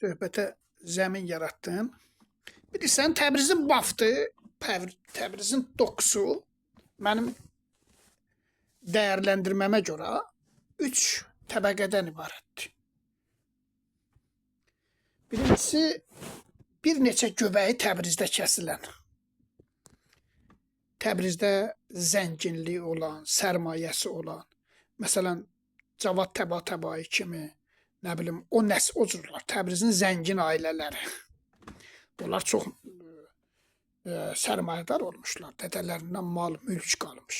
söhbətə zəmin yaratdın. Bilirsən, Təbrizin baftı, Təbrizin dokusu mənim dəyərləndirməmə görə 3 təbəqədən ibarətdir. Birincisi, bir neçə göbəyi Təbrizdə kəsilən, Təbrizdə zənginliyi olan, sərmayəsi olan, məsələn, Cavad Təbatəbai kimi, nə bilim, o cürlər, Təbrizin zəngin ailələri. Bunlar çox sərmayədar olmuşlar, dədələrindən mal, mülk qalmış.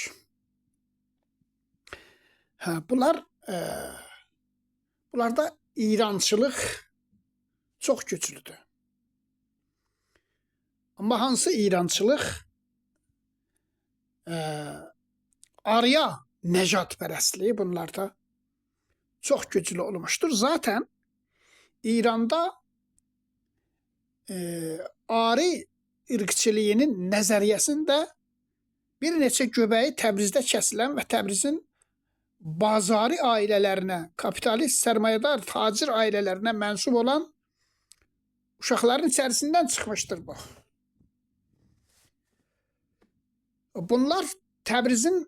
Bunlarda İrançılıq çox güclüdür. Amma hansı İrançılıq Arya nəcatpərəstliyi bunlarda çox güclü olmuşdur. Zaten İranda Ari irqçiliyinin nəzəriyyəsində bir neçə göbəyi Təbrizdə kəsilən və Təbrizin bazari ailələrinə, kapitalist, sərmayədar, tacir ailələrinə mənsub olan uşaqların içərisindən çıxmışdır bu. Bunlar Təbrizin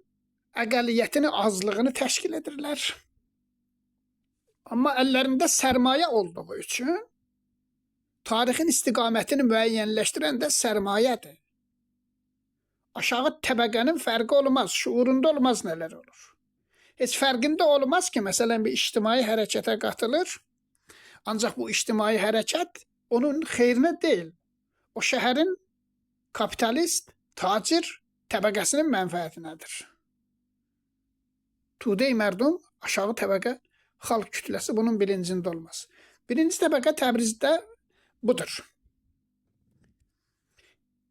əqəliyyətini, azlığını təşkil edirlər. Amma əllərində sərmayə olduğu üçün tarixin istiqamətini müəyyənləşdirən də sərmayədir. Aşağı təbəqənin fərqi olmaz, şuurunda olmaz nələr olur. Heç fərqində olmaz ki, məsələn, bir ictimai hərəkətə qatılır, ancaq bu ictimai hərəkət onun xeyrinə deyil. O şəhərin kapitalist, tacir təbəqəsinin mənfəətinədir. Tudey mərdum, aşağı təbəqə, xalq kütləsi bunun bilincində olmaz. Birinci təbəqə Təbrizdə budur.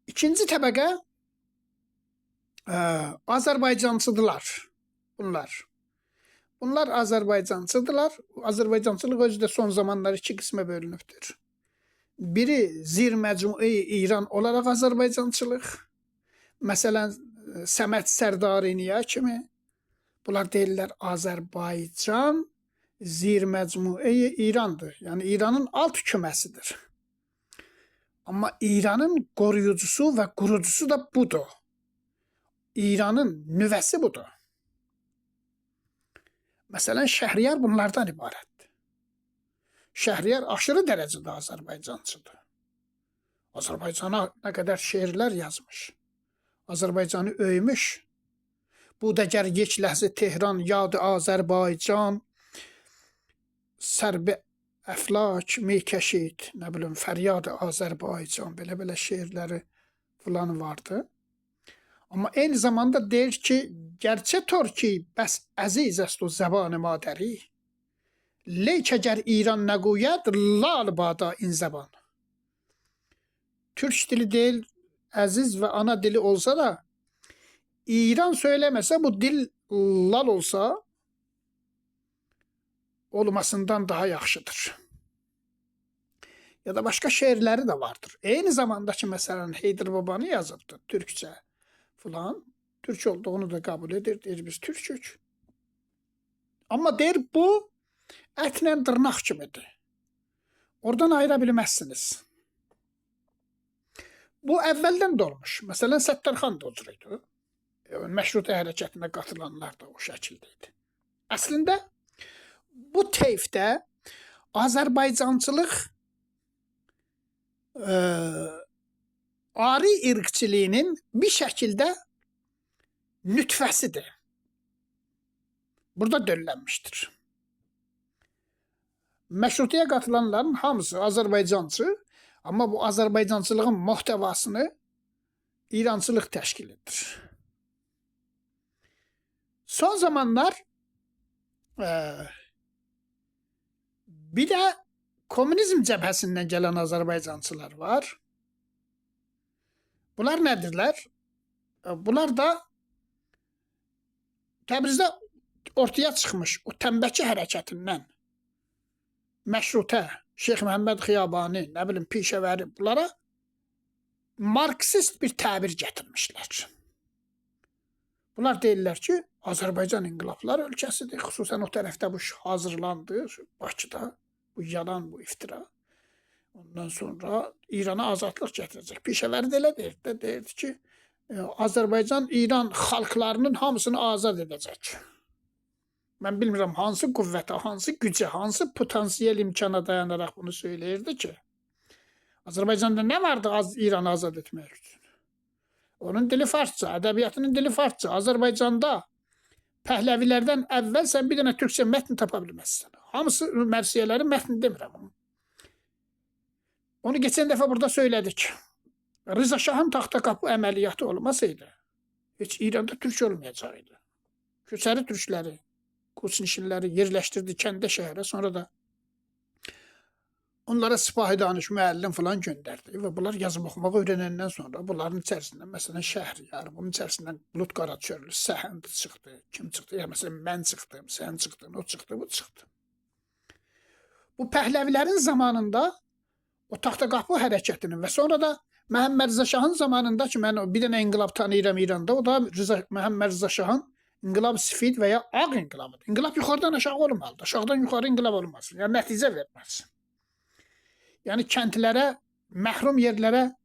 İkinci təbəqə Azərbaycancıdılar bunlar. Bunlar Azərbaycancıdılar. Azərbaycancılıq özü də son zamanlar 2 qismə bölünübdür. Biri zir-məcmui İran olaraq Azərbaycancılıq. Məsələn, Səməd Sərdariniya kimi. Bunlar deyirlər Azərbaycan zir-məcmui İrandır. Yəni İranın alt küməsidir. Amma İranın qoruyucusu və qurucusu da budur. İranın nüvəsi budur. Məsələn, Şəhriyar bunlardan ibarətdir. Şəhriyar aşırı dərəcədə Azərbaycancıdır. Azərbaycana nə qədər şeirlər yazmış. Azərbaycanı öymüş. Bu dəgər yeç ləhzi Tehran yadı Azərbaycan, sərbi əflak meykeşid, nə bilim, fəryadı Azərbaycan, belə şeirləri falan vardı. Amma eyni zamanda deyir ki, gərçə tor ki, bəs əziz əst o zəban-ı madəri, leyk əgər İran nəquyəd, lal bada in zəban. Türk dili deyil, əziz və ana dili olsa da, İran söyləməsə, bu dil lal olsa, olmasından daha yaxşıdır. Ya da başqa şeirləri də vardır. Eyni zamanda ki, məsələn, Heydər Babanı yazıbdır, türkcə filan. Türk olduğunu da qəbul edir, deyir, biz türkük. Amma deyir, bu ətlə dırnaq kimidir. Oradan ayıra bilməzsiniz. Bu əvvəldən də olmuş. Məsələn, Səttarxan da o cür idi. Məşrutə hərəkətinə qatılanlar da o şəkildə idi. Əslində, bu teyfdə Azərbaycancılıq Ari irqçiliyinin bir şəkildə nütfəsidir. Burada döllənmişdir. Məşrutiyə qatılanların hamısı Azərbaycancı, amma bu Azərbaycancılığın muhtəvasını İrançılıq təşkil edir. Son zamanlar bir də komünizm cəbhəsindən gələn Azərbaycancılar var. Bunlar nədirlər? Bunlar da Təbrizdə ortaya çıxmış o tənbəki hərəkətindən Məşrutə, Şeyx Məhəmməd Xiyabani, nə bilim, Pişəvəri, bunlara marksist bir təbir gətirmişlər. Bunlar deyirlər ki, Azərbaycan inqilablar ölkəsidir. Xüsusən o tərəfdə bu hazırlandı, Bakıda, bu yalan, bu iftira. Ondan sonra İrana azadlıq gətirəcək. Pişələri də elə deyirdi də, deyirdi ki, Azərbaycan İran xalqlarının hamısını azad edəcək. Mən bilmirəm hansı qüvvətə, hansı gücə, hansı potansiyel imkana dayanaraq bunu söyləyirdi ki, Azərbaycanda nə vardı İranı azad etmək üçün? Onun dili farsça, ədəbiyyatının dili farsça. Azərbaycanda Pəhləvilərdən əvvəl sən bir dənə türkçə mətn tapa bilməzsən. Hamısı mərsiyələrin mətni demirəm. Onu geçen dəfə burada söylədik. Rıza Şahın Taxtaqapı əməliyyatı olmasaydı, heç İranda türk olmayacaqdı. Köçəri türkləri, Qoçnişinləri yerləşdirdi kəndə şəhərə, sonra da onlara sipahi danış, müəllim falan göndərdi və bunlar yazıb oxumaq öyrənəndən sonra bunların içərisindən məsələn Şəhriyar, bunun içərisindən Bulut Qaraçörlü, Səhənd çıxdı, kim çıxdı? Ya məsələn mən çıxdım, sən çıxdın, o çıxdı, bu çıxdı. Bu Pəhləvilərin zamanında o Taxtaqapı hərəkətinin və sonra da Məhəmməd Rıza Şahın zamanında ki, mən bir dənə inqilab tanıyıram İranda, o da Məhəmməd Rıza Şahın İnqilab Sifid və ya Ağ inqilabıdır. İnqilab yuxarıdan aşağı olmalıdır, aşağıdan yuxarı inqilab olmasın, yəni nəticə verməsin. Yəni kəndlərə, məhrum yerlərə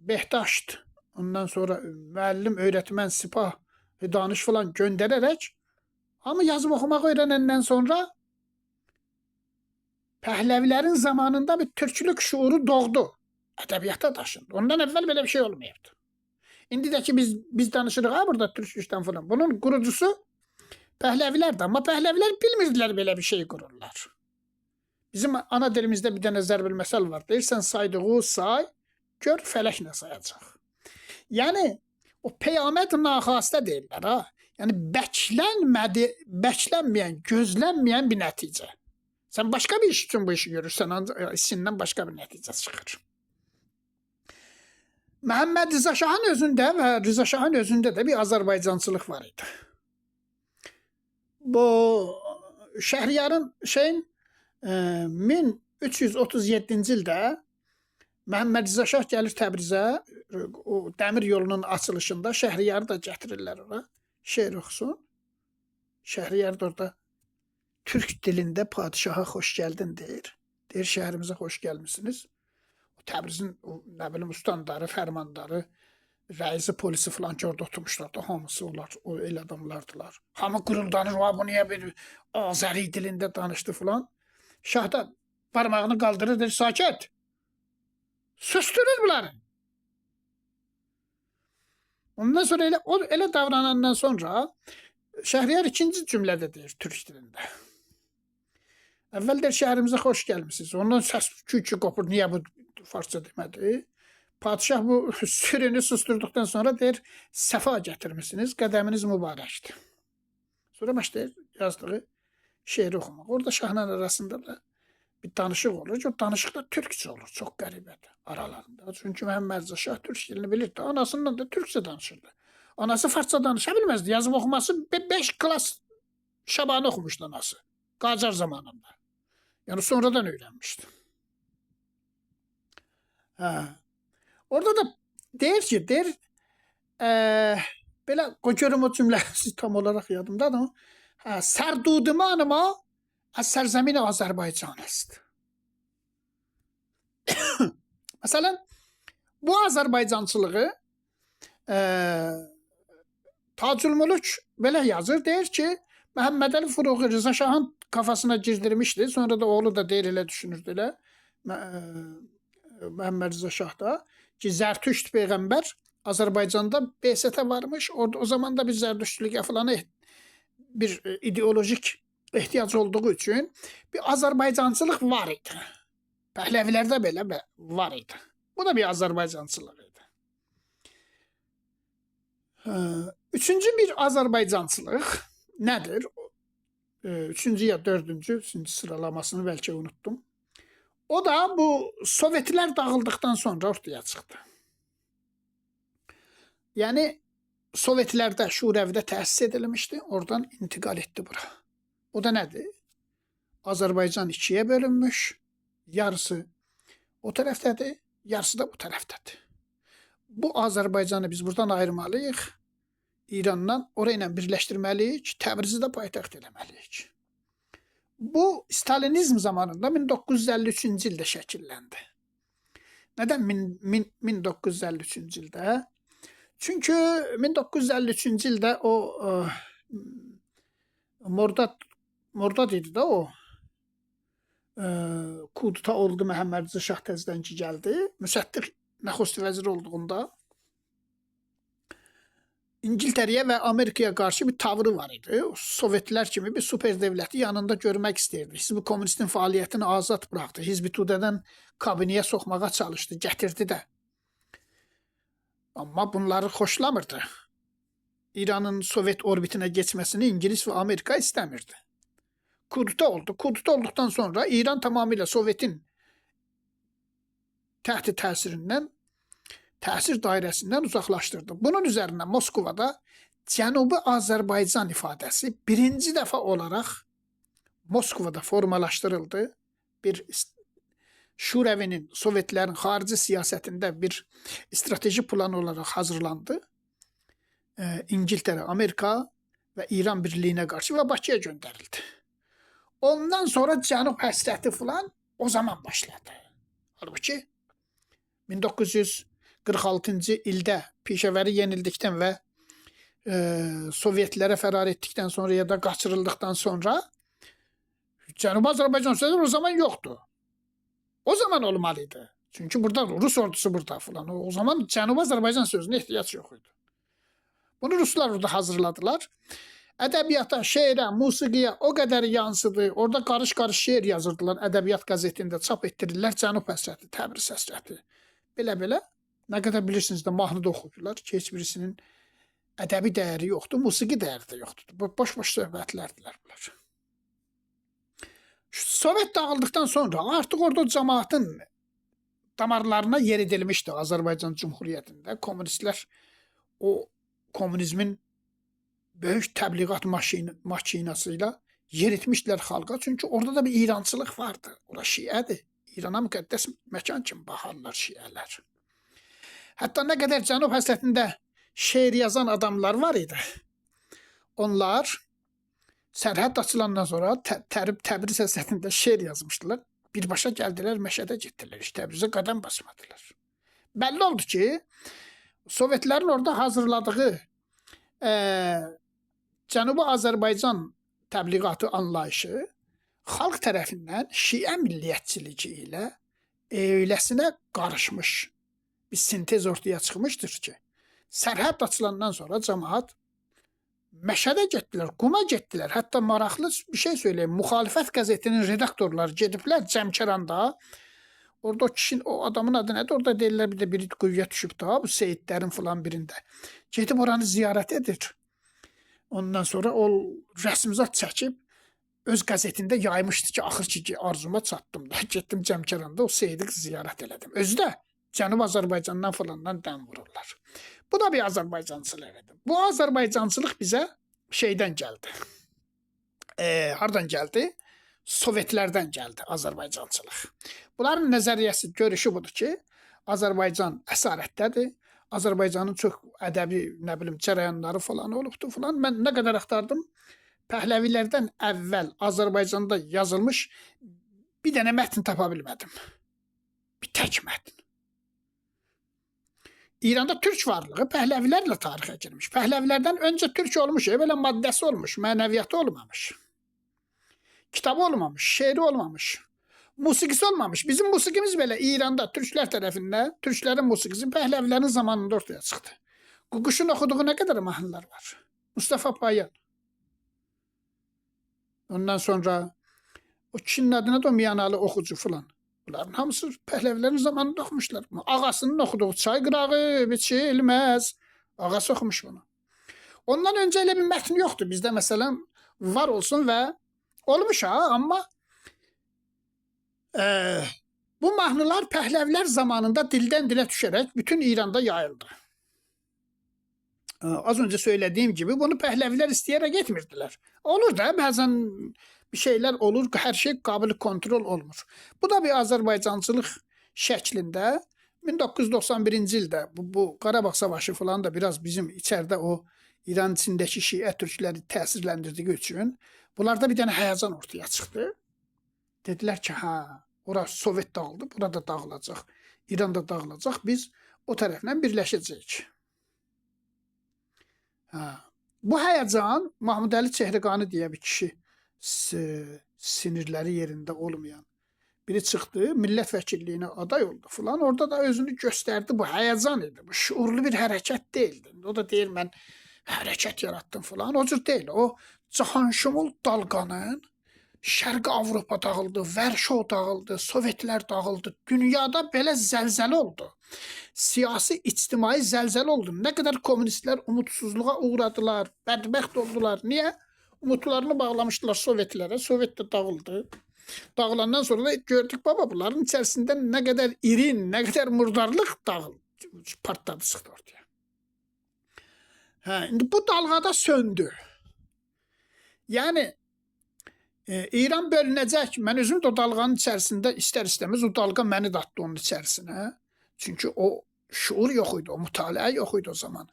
Behdaşt, ondan sonra müəllim, öyrətmən, sipah, danış falan göndərərək, amma yazıb oxumaq öyrənəndən sonra Pəhləvilərin zamanında bir türklük şuuru doğdu. Ədəbiyyata daşındı. Ondan əvvəl belə bir şey olmayıbdı. İndi də ki biz danışırıq ha burada türkçülükdən falan. Bunun qurucusu Pəhləvilərdir. Amma Pəhləvilər bilmirdilər belə bir şey qururlar. Bizim ana dilimizdə bir dənə zərbil məsəl var. Deyirsən saydığı say, gör fələk nə sayacaq. Yəni o peyamət naxastə deyirlər ha. Yəni bəklənməyən, gözlənməyən bir nəticə. Sən başqa bir iş üçün bu işi görürsən, işindən başqa bir nəticə çıxır. Məhəmməd Rıza Şahın özündə və Rıza Şahın özündə də bir Azərbaycançılıq var idi. Bu Şəhriyarın 1337-ci ildə Məhəmməd Rıza Şah gəlir Təbrizə, o dəmir yolunun açılışında Şəhriyarı da gətirirlər ora, şeir oxusun. Şəhriyar da orada Türk dilində padişaha xoş gəldin deyir. Deyir şəhərimizə xoş gəlmişsiniz. Təbrizin nə bilim ustandarı, fərmandarı, rəisi polisi falan ki orada oturmuşlar da hamısı onlar, o elə adamlardılar. Hamı quruldanır, bu niyə bir Azəri dilində danışdı falan. Şah da parmağını qaldırır, deyir sakit. Susturur bunları. Ondan sonra elə davranandan sonra Şəhriyar ikinci cümlədə deyir türk dilində. Əvvəl deyir şəhərimizə xoş gəlmişsiniz. Ondan səs küçü qopur, niyə bu farsça demədi? Padişah bu sürünü susturduqdan sonra deyir, səfa gətirmişsiniz, qədəminiz mübarəkdir. Sonra başlayır yazdığı şeiri oxumaq. Orada şahla arasında da bir danışıq olur. O danışıq da türkçə olur, çox qəribədir aralarında. Çünki Məhəmməd Rıza Şah türk dilini bilirdi. Anasından da türkçə danışırdı. Anası farsça danışa bilməzdi. Yazıb oxuması 5 klas Şabanı oxumuşdu anası. Qacar zamanında. Yəni sonradan öyrənmişdi. Orada da deyir ki, belə görüm o cümləsi tam olaraq yadımdadır. Sərdudimanıma əs-sərzəmin Azərbaycan est. Məsələn, bu Azərbaycançılığı Tacülmülük belə yazır. Deyir ki, Məhəmməd Əli Furuği Rıza Şahın kafasına girdirmişdi. Sonra da oğlu da deyir elə düşünürdü elə. Məhəmməd Rıza Şah da ki, Zərtüşt Peyğəmbər Azərbaycanda BST varmış. Orada o zaman da bir Zərdüştlüyə falan bir ideolojik ehtiyac olduğu üçün bir Azərbaycançılıq var idi. Pəhləvilərdə belə var idi. Bu da bir Azərbaycançılıq idi. Üçüncü bir Azərbaycançılıq nədir? Üçüncü ya dördüncü sıralamasını bəlkə unuttum. O da bu Sovetlər dağıldıqdan sonra ortaya çıxdı. Yəni Sovetlərdə Şurəvidə təsis edilmişdi, oradan intiqal etdi bura. O da nədir? Azərbaycan ikiyə bölünmüş, yarısı o tərəfdədir, yarısı da bu tərəfdədir. Bu Azərbaycanı biz buradan ayırmalıyıq, İrandan orayla birləşdirməliyik, Təbrizi də paytaxt eləməliyik. Bu Stalinizm zamanında 1953-cü ildə şəkilləndi. Nədən 1953-cü ildə? Çünki 1953-cü ildə o Mordad idi də o. Kudeta oldu, Məhəmməd Rza Şah təzədən ki gəldi. Müsəddiq nəxust vəzir olduğunda İngiltərəyə və Amerikaya qarşı bir tavrı var idi. Sovetlər kimi bir super devləti yanında görmək istəyirdi. Hizb-i Kommunistin fəaliyyətini azad buraxdı. Hizb-i Tudədən kabinəyə soxmağa çalışdı, gətirdi də. Amma bunları xoşlamırdı. İranın Sovet orbitinə geçməsini İngiliz və Amerika istəmirdi. Kudeta oldu. Kudeta olduqdan sonra İran tamamilə Sovetin təhti təsirindən, təsir dairəsindən uzaqlaşdırdı. Bunun üzərinə Moskovada Cənubi Azərbaycan ifadəsi birinci dəfə olaraq Moskovada formalaşdırıldı. Bir Şurevinin, Sovetlərin xarici siyasətində bir strateji plan olaraq hazırlandı. İngiltərə, Amerika və İran birliyinə qarşı və Bakıya göndərildi. Ondan sonra Cənub həsrəti falan o zaman başladı. Halbuki 1946-cı ildə Pişəvəri yenildikdən və Sovetlərə fərar etdikdən sonra ya da qaçırıldıqdan sonra Cənubi Azərbaycan sözü o zaman yoxdur. O zaman olmalıydı. Çünki burada Rus ordusu burada falan. O zaman Cənubi Azərbaycan sözünə ehtiyac yox idi. Bunu Ruslar orada hazırladılar. Ədəbiyyata, şeirə, musiqiyə o qədər yansıdı. Orada qarış-qarış şeir yazırdılar. Ədəbiyyat qəzetində çap etdirirlər. Cənub həsrəti, Təbriz həsrəti. Belə-belə. Nə qədər bilirsiniz də mahnıda oxuyurlar ki, heç birisinin ədəbi dəyəri yoxdur, musiqi dəyəri də yoxdur. Boş-boş söhbətlərdirlər bunlar. Sovet dağıldıqdan sonra artıq orada cəmaatın damarlarına yer edilmişdi Azərbaycan Cumhuriyyətində. Kommunistlər o komünizmin böyük təbliğat maşinası ilə yeritmişdilər xalqa. Çünki orada da bir İrançılıq vardı. Ora şiədir. İrana müqəddəs məkan kimi baxarlar şiələr. Hətta nə qədər Cənub həsrətində şeir yazan adamlar var idi. Onlar sərhəd açılandan sonra Təbriz həsrətində şeir yazmışdılar. Birbaşa gəldilər, Məşədə getdilər. Təbrizə qədəm basmadılar. Bəlli oldu ki, Sovetlərin orada hazırladığı Cənubi Azərbaycan təbliğatı anlayışı xalq tərəfindən şiə milliyyətçiliyi ilə eyləsinə qarışmış bir sintez ortaya çıxmışdır ki, sərhəd açılandan sonra cəmaat Məşədə getdilər, Quma getdilər. Hətta maraqlı bir şey söyləyeyim. Müxalifət qəzetinin redaktorları gediblər Cəmkəranda. Orada o adamın adı nədir? Orada deyirlər bir də biri qüvvəyə düşüb da, bu Seyidlərin falan birində. Gedib oranı ziyarət edir. Ondan sonra o rəsmizat çəkib öz qəzetində yaymışdı ki, axır ki arzuma çatdım da. Getdim Cəmkəranda o Seyidi ziyarət elədim. Özü də Cənub Azərbaycandan falandan dəm vururlar. Bu da bir Azərbaycancılıq. Bu Azərbaycancılıq bizə şeydən gəldi. Hardan gəldi? Sovetlərdən gəldi Azərbaycancılıq. Bunların nəzəriyyəsi, görüşü budur ki, Azərbaycan əsarətdədir. Azərbaycanın çox ədəbi, nə bilim, cərəyanları falan olubdur falan. Mən nə qədər axtardım, Pəhləvilərdən əvvəl Azərbaycanda yazılmış bir dənə mətn tapa bilmədim. Bir tək mətn. İranda türk varlığı Pəhləvilərlə tarixə girmiş. Pəhləvilərdən öncə türk olmuş, belə maddəsi olmuş, mənəviyyatı olmamış. Kitabı olmamış, şeiri olmamış, musiqisi olmamış. Bizim musiqimiz belə İranda türklər tərəfindən, türklərin musiqisi Pəhləvilərin zamanında ortaya çıxdı. Quşun oxuduğu nə qədər mahnılar var. Mustafa Payan. Ondan sonra o kişinin adına da Miyanalı oxucu falan. Bunların hamısı Pəhləvilərin zamanında oxumuşlar. Ağasının oxuduğu çay qırağı biçilməz. Ağası oxumuş bunu. Ondan öncə elə bir mətn yoxdur. Bizdə məsələn var olsun və olmuş ha, amma bu mahnılar Pəhləvilər zamanında dildən dilə düşərək bütün İranda yayıldı. Az öncə söylədiyim gibi bunu Pəhləvilər istəyərək etmirdilər. Olur da bəzən bir şeyler olur, hər şey qabili kontrol olmur. Bu da bir Azərbaycancılıq şəklində 1991-ci ildə bu Qarabağ Savaşı falan da biraz bizim içəridə o İran içindəki şiə türkləri təsirləndirdiyi üçün Bunlarda bir dənə həyəcan ortaya çıxdı. Dedilər ki, hə, ora Sovet dağıldı, burada dağılacaq. İran da dağılacaq, biz o tərəflə birləşəcəyik. Hə. Bu həyəcan Mahmud Əli Çehriqani deyə bir kişi sinirləri yerində olmayan biri çıxdı, millət vəkilliyinə aday oldu filan. Orada da özünü göstərdi. Bu həyəcan idi. Bu şuurlu bir hərəkət deyildi. O da deyir mən hərəkət yaratdım filan. O cür deyil. O cahanşumul dalğanın Şərqi Avropa dağıldı, Vərşo dağıldı, Sovetlər dağıldı. Dünyada belə zəlzələ oldu. Siyasi, ictimai zəlzələ oldu. Nə qədər kommunistlər umutsuzluğa uğradılar, bədbəxt oldular. Niyə? Umutlarını bağlamışdılar Sovetlərə. Sovet də dağıldı. Dağılandan sonra da gördük baba bunların içərisində nə qədər irin, nə qədər murdarlıq dağıldı, partladı çıxdı ortaya. Hə, indi bu dalğada söndü. Yəni İran bölünəcək. Mən özüm də o dalğanın içərisində istər-istəməz o dalğa məni də atdı onun içərisinə. Çünki o şuur yox idi, o mütaliə yox idi o zaman.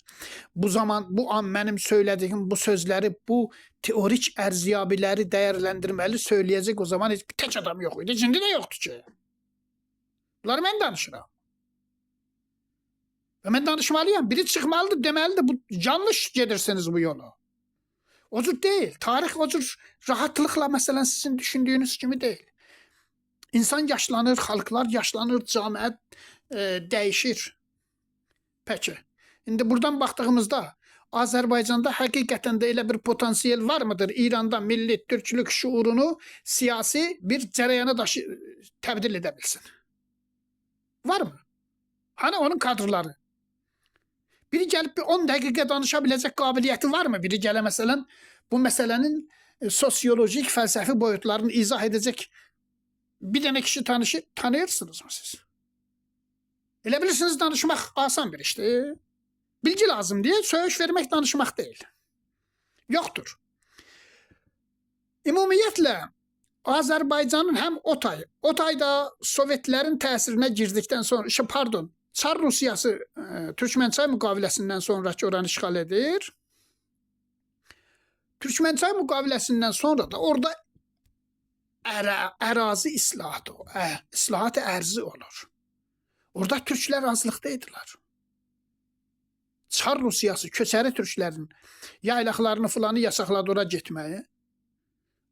Bu an mənim söylədiyim bu sözləri, bu teorik ərziyabiləri dəyərləndirməli söyləyəcək o zaman heç bir tək adam yox idi. İndi də yoxdur ki. Bunları mən danışıram. Və mən danışmalıyam. Biri çıxmalıdır, deməlidir. Bu yanlış gedirsiniz bu yolu. O cür deyil. Tarix o cür rahatlıqla məsələn sizin düşündüyünüz kimi deyil. İnsan yaşlanır, xalqlar yaşlanır, cəmiyyət dəyişir. Peki. İndi buradan baxdığımızda Azərbaycanda həqiqətən də elə bir potansiyel var mıdır? İranda milli türklük şuurunu siyasi bir cərəyana təbdil edə bilsin. Var mı? Hani onun kadrları? Biri gəlib bir 10 dəqiqə danışa biləcək qabiliyyəti var mı? Biri gələ məsələn bu məsələnin sosiolojik, fəlsəfi boyutlarını izah edəcək bir dənə kişi tanıyırsınız mı siz? Elə bilirsiniz danışmaq asan bir işdir. Bilgi lazım deyə söyüş vermək danışmaq deyil. Yoxdur. Ümumiyyətlə Azərbaycanın həm o tayda Sovetlərin təsirinə girdikdən sonra, Çar Rusiyası Türkmençay müqaviləsindən sonraki oranı işğal edir. Türkmençay müqaviləsindən sonra da orada ərazi islahatı, islahat ərzi olur. Orada türklər azlıqda idilər. Çar Rusiyası köçəri türklərin yaylaqlarını filanı yasaqladı ora getməyi.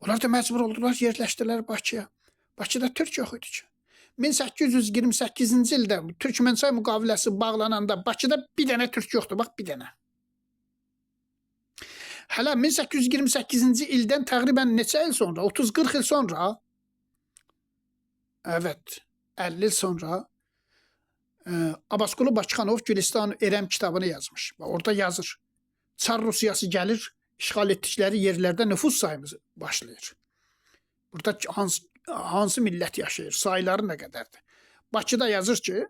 Onlar da məcbur oldular, yerləşdilər Bakıya. Bakıda türk yox idi ki. 1828-ci ildə Türkmençay müqaviləsi bağlananda Bakıda bir dənə türk yoxdur, bax bir dənə. Hələ 1828-ci ildən təqribən neçə il sonra, 30-40 il sonra, evet, 50 il sonra Abbasqulu Bakıxanov Gülistan-ı Erəm kitabını yazmış. Orada yazır. Çar Rusiyası gəlir, işğal etdikləri yerlərdə nüfus sayımız başlayır. Burada hansı millət yaşayır, sayıları nə qədərdir? Bakıda yazır ki,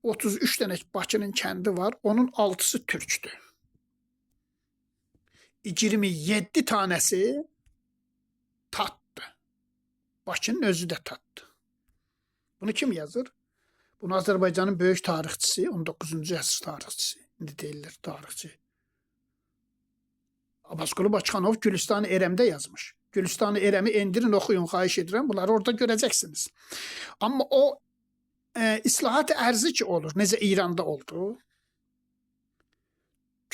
33 dənə Bakının kəndi var, onun 6-sı türkdür. 27 tanəsi tatdı. Bakının özü də tatdı. Bunu kim yazır? Bunu Azərbaycanın böyük tarixçisi, 19-cu əsr tarixçisi, indi deyirlər tarixçi. Abbasqulu Bakıxanov Gülistan-ı Erəmdə yazmış. Gülistan-ı Erəmi endirin, oxuyun, xahiş edirəm. Bunları orada görəcəksiniz. Amma o islahat ərzi ki olur, necə İranda oldu.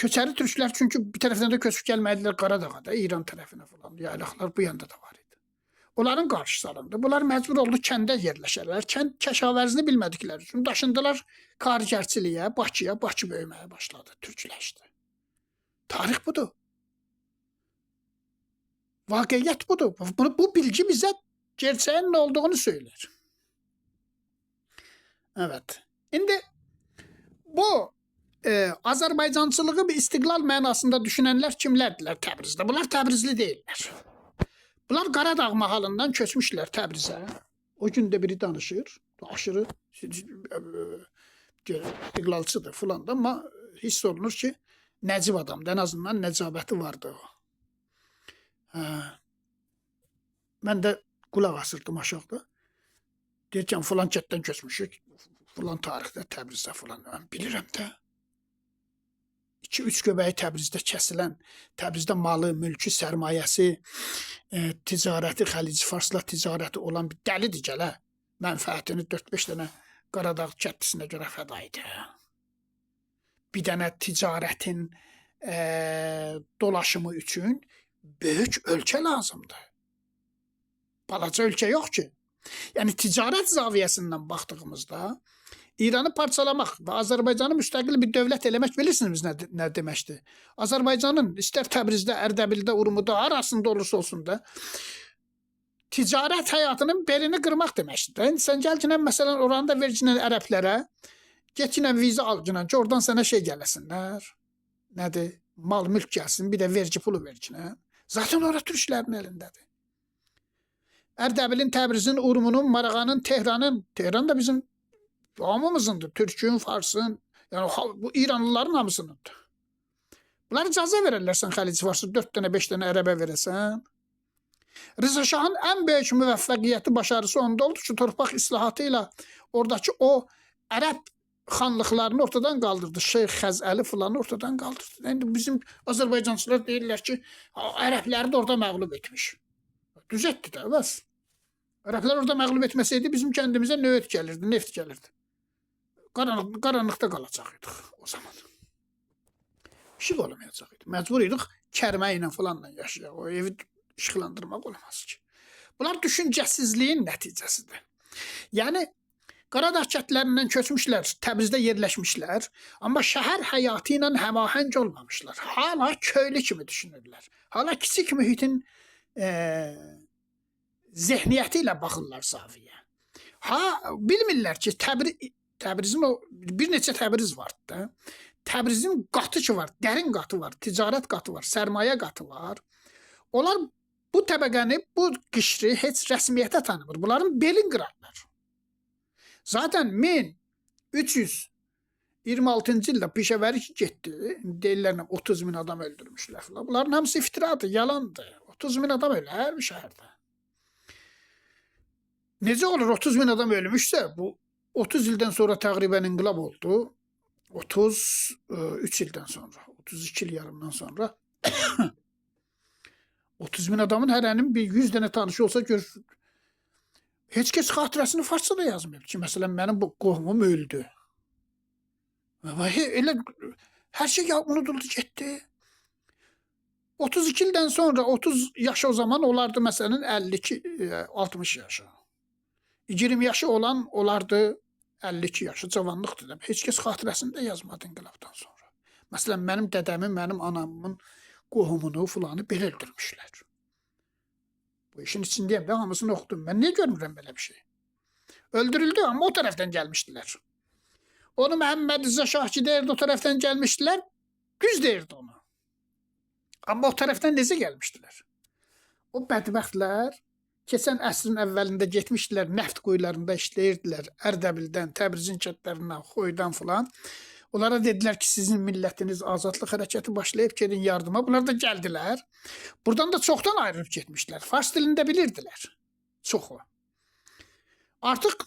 Köçəri türklər çünki bir tərəfdən də köçüb gəlmədilər Qaradağa da, İran tərəfinə falan. Yaylaqlar bu yanda da var idi. Onların qarşısı alındı. Bunlar məcbur oldu kəndə yerləşərlər. Kənd kəşavərzini bilmədikləri üçün daşındılar kargərçiliyə, Bakıya, Bakı böyüməyə başladı, türkləşdi. Tarix budur. Vaqiyyət budur. Bu bilgi bizə gerçəyin nə olduğunu söyler. Evet. İndi bu Azərbaycançılığı bir istiqlal mənasında düşünənlər kimlərdirlər Təbrizdə? Bunlar Təbrizli deyirlər. Bunlar Qaradağ mahalından köçmüşlər Təbrizə. O gün də biri danışır. Aşırı istiqlalçıdır filan da, amma hiss olunur ki, nəcib adamdır. En azından nəcabəti vardı o. Mən də qulaq asırdım aşağıda. Deyirkən filan kətdən köçmüşük, filan tarixdə Təbrizdə filan. Mən bilirəm də. 2-3 göbəyi Təbrizdə kəsilən, Təbrizdə malı, mülkü, sərmayəsi, ticarəti, Xəlici Farsla ticarəti olan bir dəlidir gələ. Mənfəətini 4-5 dənə Qaradağ kətlisinə görə fəda edir. Bir dənə ticarətin dolaşımı üçün böyük ölkə lazımdır. Balaca ölkə yox ki. Yəni ticarət zaviyəsindən baxdığımızda İranı parçalamaq və Azərbaycanı müstəqil bir dövlət eləmək bilirsiniz nə deməkdir? Azərbaycanın istər Təbrizdə, Ərdəbildə, Urumuda, arasında olursa olsun da ticarət həyatının belini qırmaq deməkdir. Sən gəl ki, məsələn, oranda verginən ərəblərə, get ki, viza al ki, oradan sənə şey gələsinlər. Nədir? Mal, mülk gəlsin, bir də vergi pulu verginə. Zaten orada türklərin elindədir. Ərdəbilin, Təbrizin, Urumunun, Marağanın, Tehranın, Tehran da bizim hamımızındır. Türkün, Farsın, yəni bu İranlıların hamısınındır. Bunlar icazə verərlər sən Xəlici Farsı 4 dənə, 5 dənə ərəbə verəsən. Rıza Şahın ən böyük müvəffəqiyyəti, başarısı onda oldu ki, torpaq islahatı ilə oradakı o ərəb xanlıqlarını ortadan qaldırdı. Şeyx Xəzəli filanı ortadan qaldırdı. İndi bizim Azərbaycançılar deyirlər ki, ərəbləri də orada məğlub etmiş. Düzətdir də, bəs. Ərəblər orada məğlub etməsəydi bizim kəndimizə növət gəlirdi, neft gəlirdi. Qaranlıqda qalacaqydıq o zaman. İşıq olamayacaqydı. Məcbur idik kərmə ilə filanla yaşayaq. O evi işıqlandırmaq olmaz ki. Bunlar düşüncəsizliyin nəticəsidir. Yəni, Qaradağ kətlərindən köçmüşlər, Təbrizdə yerləşmişlər, amma şəhər həyatı ilə həmahəng olmamışlar. Hala köylü kimi düşünürlər. Hala kiçik mühitin zehniyyəti ilə baxırlar safiyə. Bilmirlər ki, Təbrizin bir neçə Təbriz vardı da. Təbrizin qatı ki var, dərin qatı var, ticarət qatı var, sərmayə qatı var. Onlar bu təbəqəni, bu qişri heç rəsmiyyətə tanımır. Bunların belin qırarlar. Zaten 1326-cı ildə Pişəvəri getdi. Deyirlər 30 min adam öldürmüşlər. Bunların hamısı iftiradır, yalandır. 30 min adam ölər bir şəhərdə. Necə olur 30 min adam ölmüşsə, bu 30 ildən sonra təqribən inqilab oldu. 33 ildən sonra, 32 il yarımdan sonra 30 min adamın hərənin bir 100 dənə tanışı olsa görürsün. Heç kəs xatirəsini Farsçada yazmıyor ki, məsələn, mənim bu qohumum öldü. Elə hər şey unuduldu, getdi. 32 ildən sonra 30 yaşı o zaman olardı, məsələn, 52-60 yaşı. 20 yaşı olan olardı 52 yaşı, cavanlıqdır. Heç kəs xatirəsində yazmadı inqilabdan sonra. Məsələn, mənim dədəmin, mənim anamın qohumunu filanı belə öldürmüşlər. Bu işin içindəyəm, ben hamısını oxudum. Mən niyə görmürəm belə bir şey? Öldürüldü, amma o tərəfdən gəlmişdilər. Onu Məhəmməd Rıza Şahçı deyirdi, o tərəfdən gəlmişdilər, düz deyirdi onu. Amma o tərəfdən necə gəlmişdilər? O bədbəxtlər keçən əsrin əvvəlində getmişdilər, nəft quyularında işləyirdilər, Ərdəbildən, Təbrizin kətlərindən, Xoydan filan. Onlara dedilər ki, sizin millətiniz azadlıq hərəkəti başlayıb gedin yardıma. Bunlar da gəldilər. Buradan da çoxdan ayrılıb getmişlər. Fars dilində bilirdilər. Çoxu. Artıq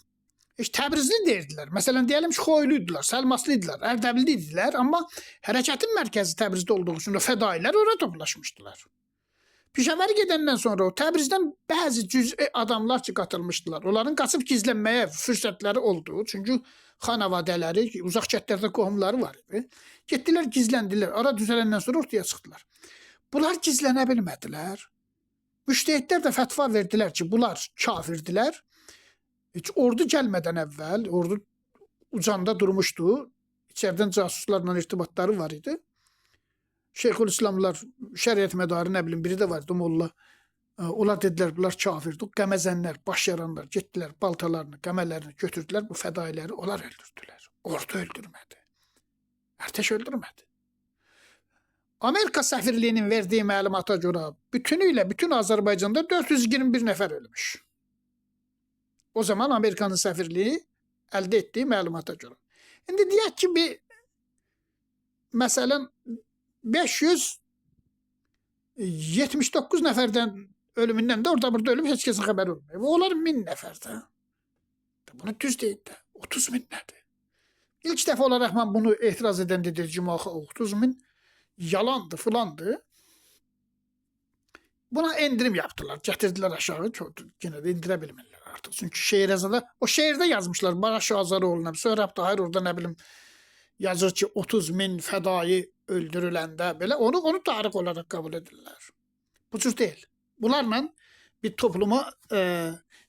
Təbrizli deyirdilər. Məsələn, deyəlim ki, Xoyluydular, Səlmaslıydılar, Ərdəbilliydilər. Amma hərəkətin mərkəzi Təbrizdə olduğu üçün fədailər oraya toplaşmışdılar. Pişəvəri gedəndən sonra o Təbrizdən bəzi cüz'i adamlar ki, qatılmışdılar. Onların qaçıb gizlənməyə fürsətləri oldu. Çünki xanavadələri, uzaq kətlərdə qohumları var idi. Getdilər, gizləndilər. Ara düzələndən sonra ortaya çıxdılar. Bunlar gizlənə bilmədilər. Müştəhidlər də fətva verdilər ki, bunlar kafirdilər. Heç ordu gəlmədən əvvəl, ordu ucanda durmuşdu. İçərdən casuslarla irtibatları var idi. Şeyxülislamlar, şəriət mədarı, nə bilim, biri də vardı, molla. Onlar dedilər, bunlar kafirdir. Qəməzənlər, baş yaranlar getdilər, baltalarını, qəmələrini götürdülər, bu fədailəri onlar öldürdülər. Ordu öldürmədi. Ərtəş öldürmədi. Amerika səfirliyinin verdiyi məlumata görə bütünüylə bütün Azərbaycanda 421 nəfər ölmüş. O zaman Amerikanın səfirliyi əldə etdiyi məlumata görə. İndi deyək ki, məsələn, 579 nəfərdən ölümündən də orada-burada ölüm, heç kəsin xəbəri olmuyor. Onlar 1000 nəfərdə. Bunu düz deyil də. 30 min nədir? İlk dəfə olaraq mən bunu etiraz edən dedir ki, 30 min yalandı filandı. Buna endirim yaptılar. Getirdiler aşağı. Çok, yine de indire bilmirler artık. Çünkü şehir yazıda, o şehirde yazmışlar. Baraş Azaroğlu'na. Sonra hayır orada ne bileyim yazır ki 30 bin fedai öldürüləndə belə onu tarix olarak kabul edirlər. Bu cür değil. Bunlarla bir topluma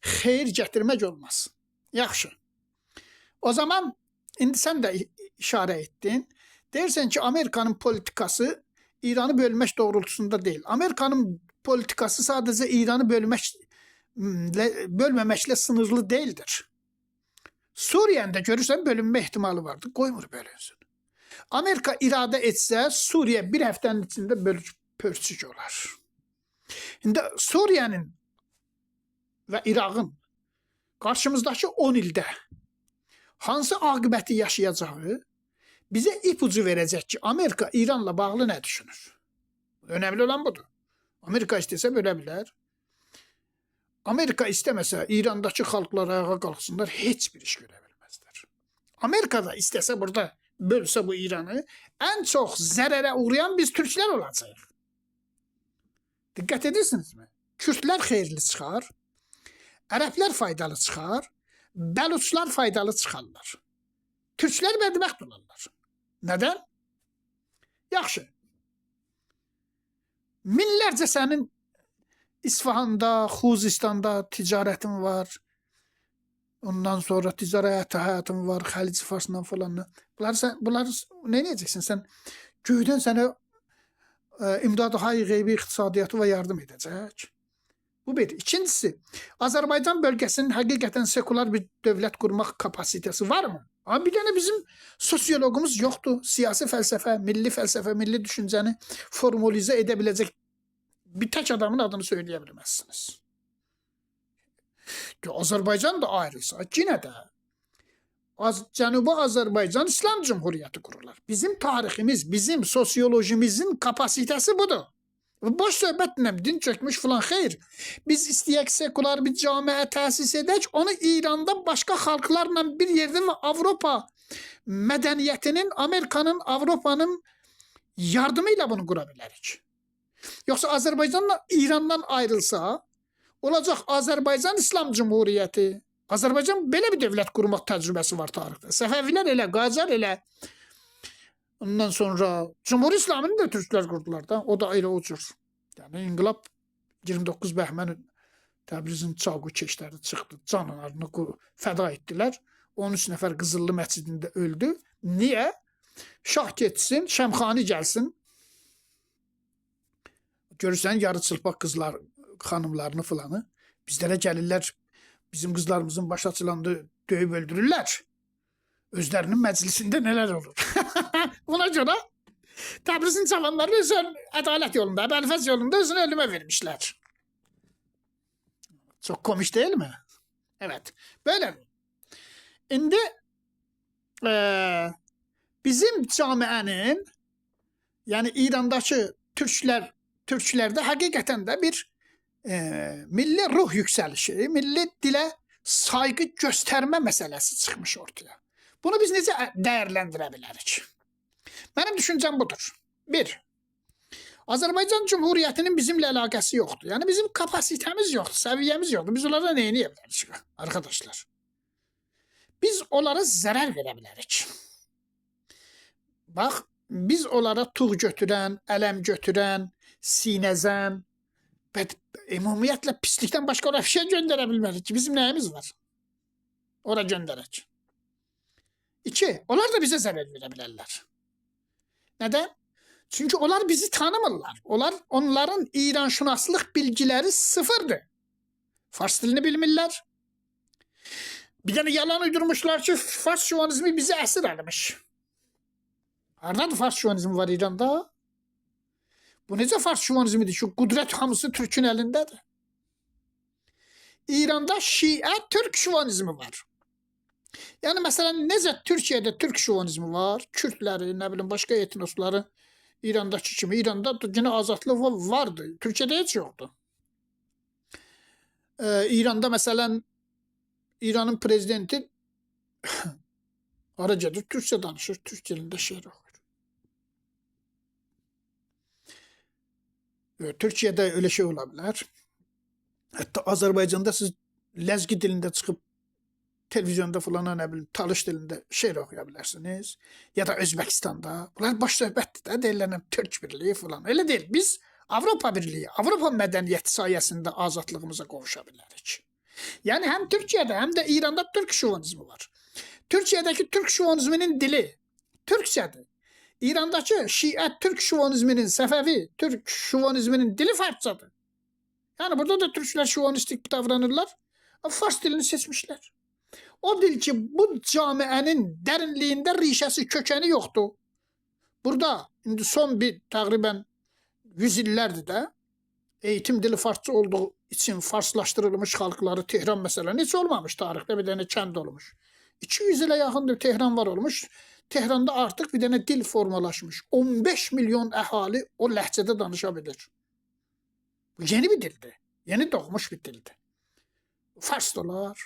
xeyir gətirmək olmaz. Yaxşı. O zaman indi sən də işarə etdin. Dersen ki Amerika'nın politikası İran'ı bölmək doğrultusunda değil. Amerika'nın politikası sadece İran'ı bölmemekle sınırlı değildir. Suriye'nin de görürsen bölünme ihtimali vardı. Koymur bölünsün. Amerika irade etse Suriye bir haftanın içinde pörsük olar. Şimdi Suriye'nin ve Irak'ın karşımızdaki 10 ildə hansı aqibəti yaşayacağı bize ipucu verecek ki Amerika İran'la bağlı ne düşünür? Önemli olan budur. Amerika istese bölebilir. Amerika istemese İran'daki halklar ayağa kalksınlar hiçbir iş görebilmezler. Amerika da istese burada bölse bu İran'ı en çok zərərə uğrayan biz Türkler olacağıq. Dikkat edirsiniz mi? Kürtler xeyirli çıxar, Ərəblər faydalı çıxar, Bəluçlar faydalı çıxarlar. Türkler bədbəxt olarlar. Neden? Yaxşı. Minlərcə sənin İsfahan'da, Xuzistanda ticaretin var. Ondan sonra ticaret hayatın var. Xəlic Fars'la falan. Bunları ne edeceksin? Sen göyden sana imdadı hayır gaybi iqtisadiyyatı ve yardım edecek. Bu bir. İkincisi, Azərbaycan bölgesinin həqiqətən sekular bir dövlət qurmaq kapasitesi var mı? Ama bir tane bizim sosyologumuz yoktu. Siyasi felsefe, milli düşünceni formalize edebilecek bir tek adamın adını söyleyebilmezsiniz. Azerbaycan da ayrılsa yine de Cənubi Azərbaycan İslam Cumhuriyeti kururlar. Bizim tariximiz, bizim sosyolojimizin kapasitesi budur. Boş söhbətinlə din çökmüş falan xeyr. Biz istəyək sekular bir camiə təsis edək, onu İranda başka halklarla bir yerde ve Avropa medeniyetinin, Amerika'nın, Avrupa'nın yardımıyla bunu kurabilirik. Yoksa Azerbaycanla İran'dan ayrılsa olacak Azerbaycan İslam Cumhuriyeti. Azerbaycan böyle bir devlet kurmak tecrübesi var tarihte. Sefeviler ile, Qacar ile. Ondan sonra Cumhur İslam'ını da Türkler kurdular da. O da ayrı o cür. Yani İnqilab 29 Bəhmən Təbrizin çavqu keşləri çıxdı. Canlarını fəda etdilər. 13 nəfər Qızıllı məscidində öldü. Niye? Şah getsin, Şəmxani gəlsin. Görürsən yarı çılpaq qızlar, xanımlarını filanı. Bizlərə gəlirlər, bizim qızlarımızın başı açılandı, döyüb öldürürlər. Özlərinin məclisində neler olur? Buna görə Təbrizin cavanları özün ədalət yolunda, Bəlfəz yolunda özünü ölümə vermişlər. Çok komik değil mi? Evet. Böyle. İndi bizim camiənin, yani İrandakı Türklərdə həqiqətən də bir milli ruh yükselişi, milli dilə saygı göstərmə məsələsi çıxmış ortaya. Bunu biz necə dəyərləndirə bilərik? Benim düşüncem budur. Bir, Azerbaycan Cumhuriyeti'nin bizimle alakası yoktu. Yani bizim kapasitemiz yoktu, seviyemiz yoktu. Biz onlara neyini yapabiliriz arkadaşlar? Biz onlara zarar verebiliriz. Bak, biz onlara tuğ götüren, ələm götüren, sinəzən, ümumiyyətlə pislikten başka oraya bir şey gönderebilmeliyiz. Bizim neyimiz var? Oraya gönderek. İki, onlar da bize zarar verebilirler. Neden? Çünkü onlar bizi tanımırlar. Onların İranşünaslıq bilgileri sıfırdı. Fars dilini bilmirlər. Bir tane yalan uydurmuşlar ki Fars şuvanizmi bizi əsir almış. Haradadır Fars şuvanizmi var İranda? Bu necə Fars şuvanizmidir? Şu qudret hamısı Türk'ün elindədir. İranda Şiə Türk şuvanizmi var. Yani mesela necə Türkiye'de Türk şuvanizmi var, Kürtleri, ne bileyim başka etnosları İran'daki kimi. İran'da yine azadlık vardı. Türkiye'de hiç yoktu. İran'da mesela İran'ın prezidenti aracıdır Türkçe danışır. Türk dilinde şiir okur. Türkiye'de öyle şey olabilir. Hatta Azerbaycan'da siz lezgi dilinde çıkıp televizyonda falan ne bileyim Talış dilinde şiir okuyabilirsiniz. Ya da Özbekistan'da. Bunlar baş söhbətdir də deyirlər Türk birliği falan. Öyle değil. Biz Avrupa Birliği, Avrupa medeniyeti sayesinde azadlığımıza kavuşabilirik. Yani hem Türkiye'de hem de İran'da Türk şovinizmi var. Türkiye'deki Türk şovinizminin dili Türkçedir. İran'daki Şiə Türk şovinizminin, Səfəvi Türk şovinizminin dili Farsçadır. Yani burada da Türkler şovanistik davranırlar. Fars dilini seçmişler. O dil ki bu camiənin dərinliyində rişəsi, kökəni yoxdur. Burada indi son bir təqribən 100 illərdir də eğitim dili farsça olduğu için farslaşdırılmış xalqları Tehran məsələn heç olmamış tarixdə bir dənə kənd olmuş. 200 ilə yaxındır Tehran var olmuş. Tehranda artıq bir dənə dil formalaşmış. 15 milyon əhali o ləhcədə danışa bilir. Bu yeni bir dildir. Yeni doğmuş bir dildir. Farslılar.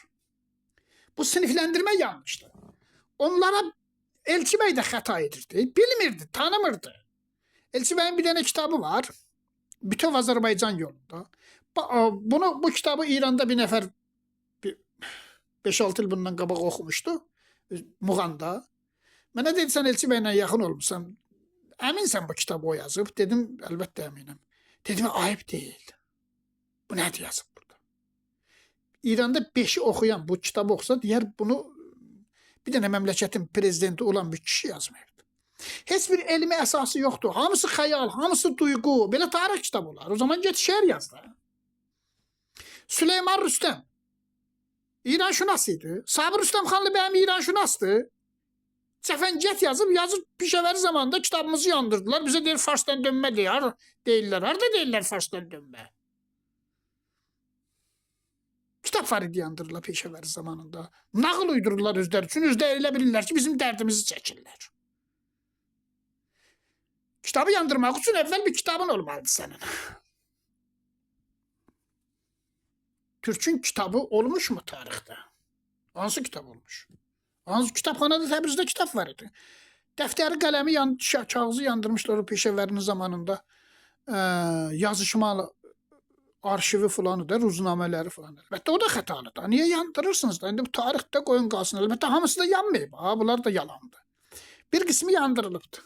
Bu sınıflandırma yanlıştır. Onlara Elçi Bey de hata edirdi. Bilmirdi, tanımırdı. Elçi Bey'in bir tane kitabı var. Bütün Azerbaycan yolunda. Bu kitabı İran'da bir nefer 5-6 yıl bundan qabaq oxumuşdu. Muğanda. Mənə dedi, sən Elçi Bey'lə yaxın olmuşsan. Əminsən bu kitabı o yazıb? Dedim, əlbəttə əminəm. Dedim, ayıp değil. Bu nədir yazıb burada? İran'da 5'i oxuyan bu kitabı oxusa, deyər bunu bir dənə məmləkətin prezidenti olan bir kişi yazmayıbdır. Heç bir elmi əsası yoxdur. Hamısı xəyal, hamısı duygu. Belə tarix kitabı olar. O zaman get şeir yaz da. Süleyman Rüstəm İran şünasıydı. Sabir Rüstəmxanlı bəyəm İran şünasdı. Cəfəngiyat yazıb Pişəvəri zamanında kitabımızı yandırdılar. Bizə deyir Farsdan dönmə deyirlər. Harada deyirlər Farsdan dönmə? Kitap var idi yandırırlar Pişəvəri zamanında. Nağıl uydururlar özləri üçün. Özləri elə bilirlər ki bizim dərdimizi çəkirlər. Kitabı yandırmaq üçün əvvəl bir kitabın olmalıdır sənin. Türk'ün kitabı olmuş mu tarixdə? Hansı kitab olmuş? Hansı kitabxanada Təbrizdə kitab var idi. Dəftəri, qələmi, kağızı yandırmışlar o Pişəvərinin zamanında. Yazışmalı arşivi falanı da, ruznamələri falan. Əlbəttə o da xətalıdır. Niyə yandırırsınız da? İndi bu tarixdə qoyun qalsın. Əlbəttə hamısı da yanmayıb. Bunlar da yalandır. Bir qismi yandırılıbdır.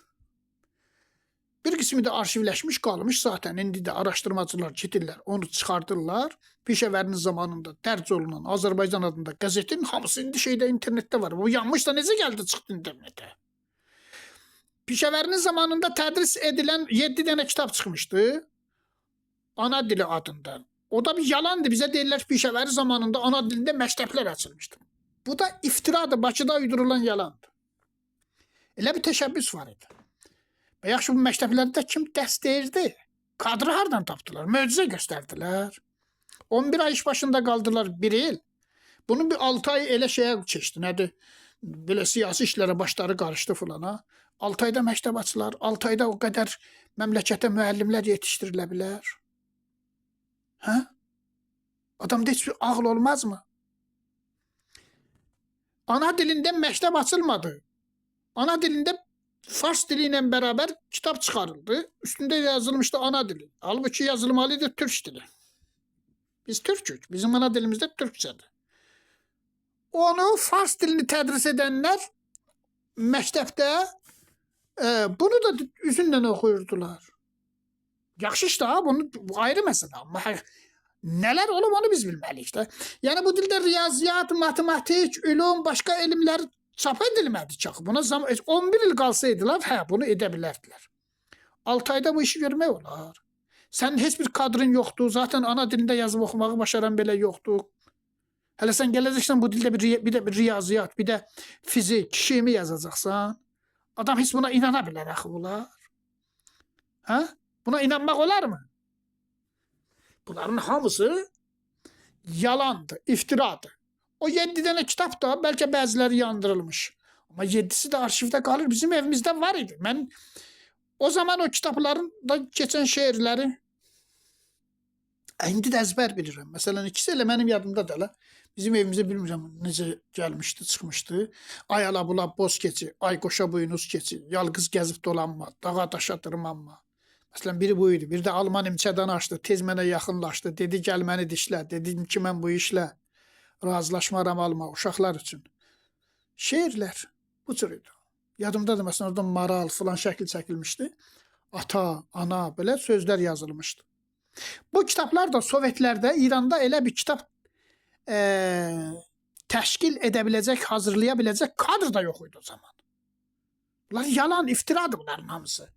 Bir qismi də arşivləşmiş qalmış zaten. İndi də araşdırmacılar gedirlər, onu çıxardırlar. Pişəvərinin zamanında dərc olunan Azərbaycan adında qəzetin hamısı indi internetdə var. Bu yanmış da necə gəldi çıxdı internetə? Pişəvərinin zamanında tədris edilən 7 dənə kitab çıxmışdı. Ana dili adında. O da bir yalandı. Bizə deyirlər Pişəvəri zamanında ana dilində məktəblər açılmışdı. Bu da iftiradır. Bakıda uydurulan yalandır. Elə bir təşəbbüs var idi. Və yaxşı bu məktəblərdə kim dərs deyirdi? Kadrı hardan tapdılar? Möcüzə göstərdilər. 11 ay iş başında qaldılar 1 il. Bunun bir 6 ay elə şeyə keçdi. Nədir? Belə siyasi işlərə başları qarışdı fulana. 6 ayda məktəb açılar. 6 ayda o qədər məmləkətə müəllimlər yetişdirilə bilər. Hə? Adamda heç bir ağıl olmaz mı? Ana dilində məktəb açılmadı. Ana dilində Fars dili ilə beraber kitap çıkarıldı. Üstünde yazılmıştı ana dili. Halbuki yazılmalıydı Türk dili. Biz Türk'ük. Bizim ana dilimiz de Türkçedir. Onu Fars dilini tədris edənlər məktəbdə bunu da üzündən oxuyurdular. Yaxşı işte ha, bu ayrı məsələ. Amma nələr olub onu biz bilməliyik də. Yəni bu dildə riyaziyyat, matematik, ülum, başqa elmlər çap edilmədi ki. Buna 11 il qalsaydılar, bunu edə bilərdilər. 6 ayda bu işi görmək olar. Sənin heç bir kadrın yoxdur. Zaten ana dilində yazıb oxumağı başaran belə yoxdur. Hələ sən gələcəksən bu dildə bir də bir riyaziyyat, bir də fizik, kimi yazacaqsan. Adam heç buna inana bilər axı olar. Hə? Buna inanmaq olar mı? Bunların hamısı yalandır, iftiradır. O 7 dənə kitab da bəlkə bəziləri yandırılmış. Amma 7'si də arşivdə qalır. Bizim evimizdə var idi. Mən o zaman o kitabların da keçən şeirləri indi də əzbər bilirəm. Məsələn, ikisi elə mənim yadımda da la. Bizim evimizə bilmirəm necə gəlmişdi, çıxmışdı. Ay ala bula boz keçi, ay qoşa buynuz keçi, yalqız gəzib dolanma, dağa daşa dırmanma. Məsələn, biri bu idi. Bir də Alman imçədən açdı, tez mənə yaxınlaşdı. Dedi, gəl məni dişlə. Dedim ki, mən bu işlə razılaşmaram alma uşaqlar üçün. Şeirlər bu cür idi. Yadımdadır, məsələn, orada maral filan şəkil çəkilmişdi. Ata, ana, belə sözlər yazılmışdı. Bu kitablar da Sovetlərdə, İranda elə bir kitab təşkil edə biləcək, hazırlaya biləcək kadr da yox idi o zaman. Bunlar yalan, iftiradır bunların hamısı.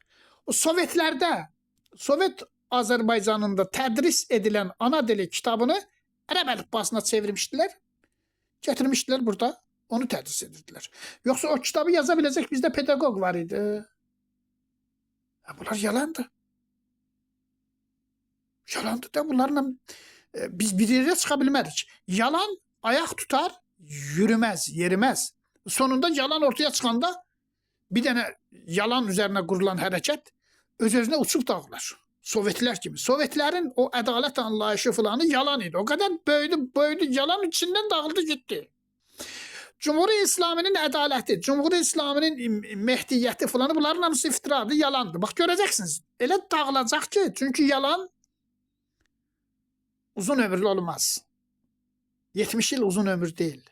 O Sovetlərdə, Sovet Azərbaycanında tədris edilən ana dili kitabını ərəb əlifbasına çevirmişdilər, gətirmişdilər burada, onu tədris edirdilər. Yoxsa o kitabı yaza biləcək bizdə pedaqoq var idi. Bunlar yalandır. Yalandır da bunlarla biz bir yerə çıxa bilmərik. Yalan ayaq tutar, yürüməz, yeriməz. Sonunda yalan ortaya çıxanda bir dənə yalan üzərinə qurulan hərəkət öz-özünə uçub dağılır. Sovetlər kimi. Sovetlərin o ədalət anlayışı filanı yalan idi. O qədər böyüdü, yalan içindən dağıldı, getdi. Cumhuri İslaminin ədaləti, Cumhuri İslaminin mehdiyyəti filanı bunların hamısı iftiradır, yalandır. Bax, görəcəksiniz. Elə dağılacaq ki, çünki yalan uzun ömürlü olmaz. 70 yıl uzun ömür deyil.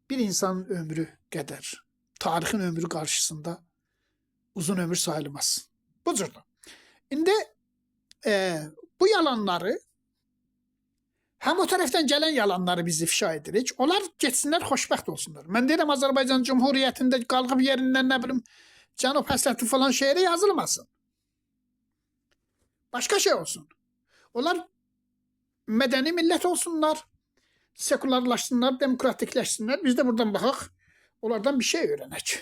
Bir insanın ömrü qədər. Tarixin ömrü qarşısında uzun ömür sayılmaz. Bu cürdə. İndi bu yalanları, həm o tərəfdən gələn yalanları biz ifşa edirik. Onlar geçsinlər, xoşbəxt olsunlar. Mən deyirəm, Azərbaycan Cumhuriyyətində qalqıb yerindən, nə bilim, Cənub həsrəti falan şeiri yazılmasın. Başqa şey olsun. Onlar mədəni millət olsunlar, sekularlaşsınlar, demokratikləşsinlər. Biz də buradan baxaq, onlardan bir şey öyrənək.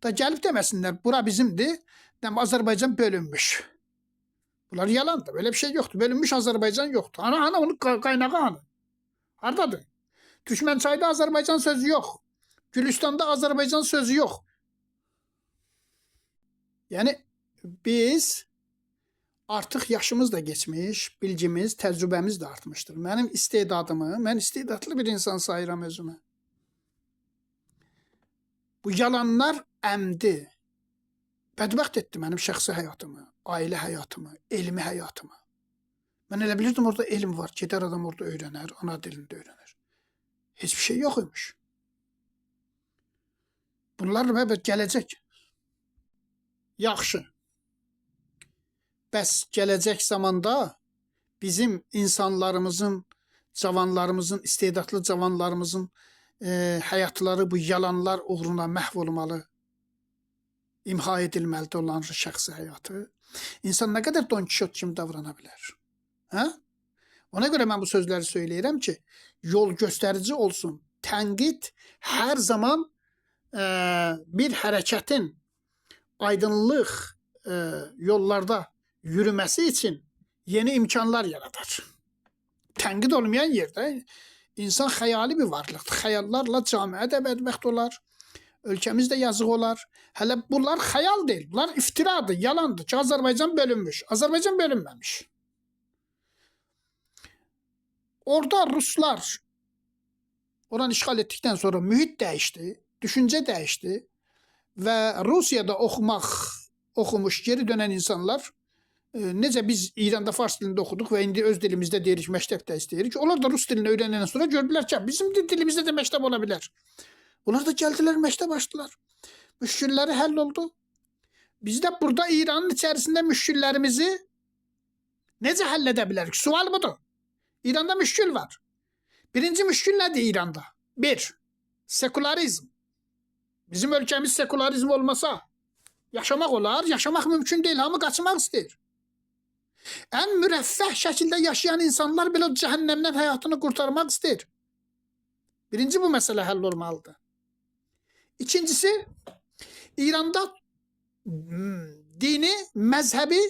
Da gəlib deməsinlər, bura bizimdir, Azərbaycan bölünmüş. Bunlar yalandır, böyle bir şey yoktur. Bölünmüş Azərbaycan yoktur. Ana onun kaynağı hanı? Haradadır? Türkmençayda Azərbaycan sözü yok. Gülistan'da Azərbaycan sözü yok. Yani biz artıq yaşımız da geçmiş, bilgimiz, təcrübəmiz də artmışdır. Mənim istedadımı, mən istedadlı bir insan sayıram özümü. Bu yalanlar əmdi, bədbəxt etdi mənim şəxsi həyatımı, ailə həyatımı, elmi həyatımı. Mən elə bilirdim, orada elm var, gedər adam orada öyrənər, ana dilində öyrənər. Heç bir şey yox imiş. Bunlar gələcək. Yaxşı. Bəs gələcək zamanda bizim insanlarımızın, cavanlarımızın, istedadlı cavanlarımızın həyatları bu yalanlar uğruna məhv olmalı, imha edilməlidir olan şəxsi həyatı. İnsan nə qədər Don Kişot kimi davrana bilər? Hə? Ona görə mən bu sözləri söyləyirəm ki, yol göstərici olsun. Tənqid hər zaman bir hərəkətin aydınlıq yollarda yürüməsi üçün yeni imkanlar yaradar. Tənqid olmayan yerdə insan xəyali bir varlıqdır. Xəyallarla camiə də bədbəxt olar, ölkəmiz də yazıq olar. Hələ bunlar xəyal deyil, bunlar iftiradır, yalandır ki, Azərbaycan bölünmüş. Azərbaycan bölünməmiş. Orada Ruslar oranı işğal etdikdən sonra mühit dəyişdi, düşüncə dəyişdi və Rusiyada oxumuş, geri dönən insanlar necə biz İranda fars dilində oxuduq və indi öz dilimizdə deyirik, məktəbdə istəyirik. Onlar da rus dilini öyrənəndən sonra gördülər ki, bizim dilimizdə də məktəb ola bilər. Onlar da gəldilər, məktəb açdılar. Müşkilləri həll oldu. Biz də burada İranın içərisində müşkillərimizi necə həll edə bilərik? Sual budur. İranda müşkil var. Birinci müşkil nədir İranda? Bir, sekularizm. Bizim ölkəmiz sekularizm olmasa yaşamaq olar, yaşamaq mümkün deyil, hamı qaçmaq istəyir. Ən mürəffəh şəkildə yaşayan insanlar belə cəhənnəmdən həyatını qurtarmaq istəyir. Birinci bu məsələ həll olmalıdır. İkincisi, İranda dini, məzhəbi,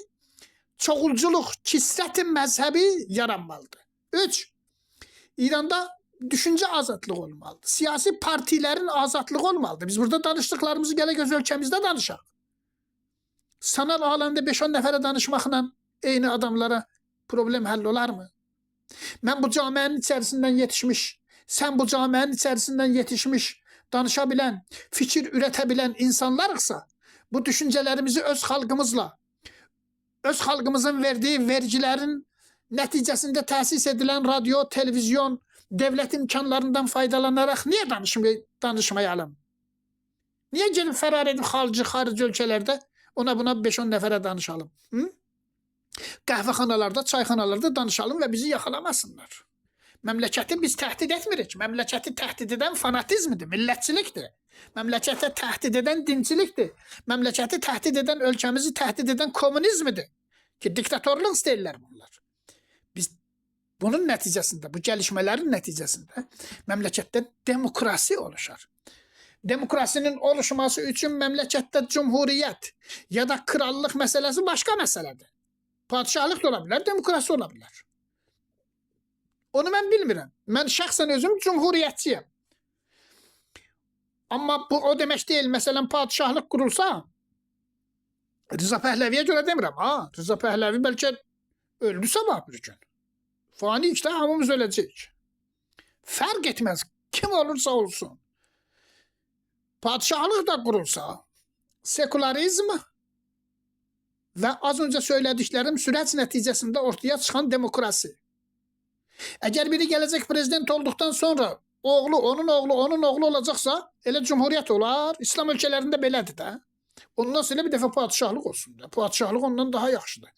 çoxulculuq, kisrəti məzhəbi yaranmalıdır. Üç, İranda düşüncə azadlığı olmalıdır. Siyasi partilərin azadlığı olmalıdır. Biz burada danışdıqlarımızı gələk öz ölkəmizdə danışaq. Sanal aləmdə 5-10 nəfərə danışmaqla eyni adamlara problem həll olarmı? Mən bu camiənin içərisindən yetişmiş, sən bu camiənin içərisindən yetişmiş, danışa bilən, fikir ürətə bilən insanlarıqsa, bu düşüncələrimizi öz xalqımızla, öz xalqımızın verdiyi vergilərin nəticəsində təsis edilən radio, televizyon, devlet imkanlarından faydalanaraq niye danışmayalım? Niye gelip ferar edip xarici ölkələrdə ona buna 5-10 nəfərə danışalım? Hı? Qəhvəxanalarda, çayxanalarda danışalım və bizi yaxalamasınlar. Məmləkəti biz təhdid etmirik. Məmləkəti təhdid edən fanatizmdir, millətçilikdir. Məmləkəti təhdid edən dincilikdir. Məmləkəti təhdid edən, ölkəmizi təhdid edən kommunizmdir. Ki, diktatorluq istəyirlər bunlar. Biz bunun nəticəsində, bu gəlişmələrin nəticəsində məmləkətdə demokrasi oluşar. Demokrasinin oluşması üçün məmləkətdə cumhuriyyət ya da krallıq məsələsi başqa məsələdir. Padişahlıq da ola bilər, demokrasi ola bilər. Onu mən bilmirəm. Mən şəxsən özüm cumhuriyyətçiyəm. Amma bu o demək deyil. Məsələn, padişahlıq qurulsa, Rıza Pəhləviyə görə demirəm. Rıza Pəhləvi bəlkə öldü sabah bir gün. Fani işte hamımız öləcəyik. Fərq etməz. Kim olursa olsun. Padişahlıq da qurulsa, sekularizm və az öncə söylədiklərim sürət nəticəsində ortaya çıxan demokrasi. Əgər biri gələcək prezident olduqdan sonra oğlu, onun oğlu olacaqsa, elə cumhuriyyət olar. İslam ölkələrində belədir də. Ondan sonra bir dəfə padişahlıq olsun da. Padişahlıq ondan daha yaxşıdır.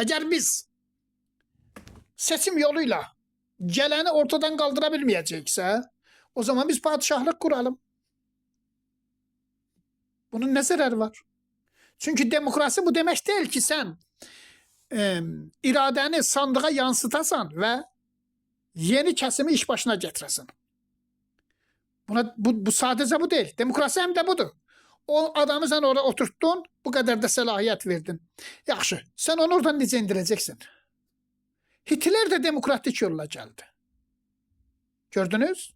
Əgər biz seçim yoluyla gələni ortadan qaldıra bilməyəcəksə, o zaman biz padişahlıq quralım. Bunun nə zərəri var? Çünki demokrasi bu demək deyil ki, sən iradəni sandığa yansıtasan və yeni kəsimi iş başına getirəsən. Bu sadəcə bu deyil. Demokrasi həm də budur. O adamı sən orada oturtdun, bu qədər də səlahiyyət verdin. Yaxşı, sən onu oradan necə indirəcəksən? Hitler də demokratik yolla gəldi. Gördünüz?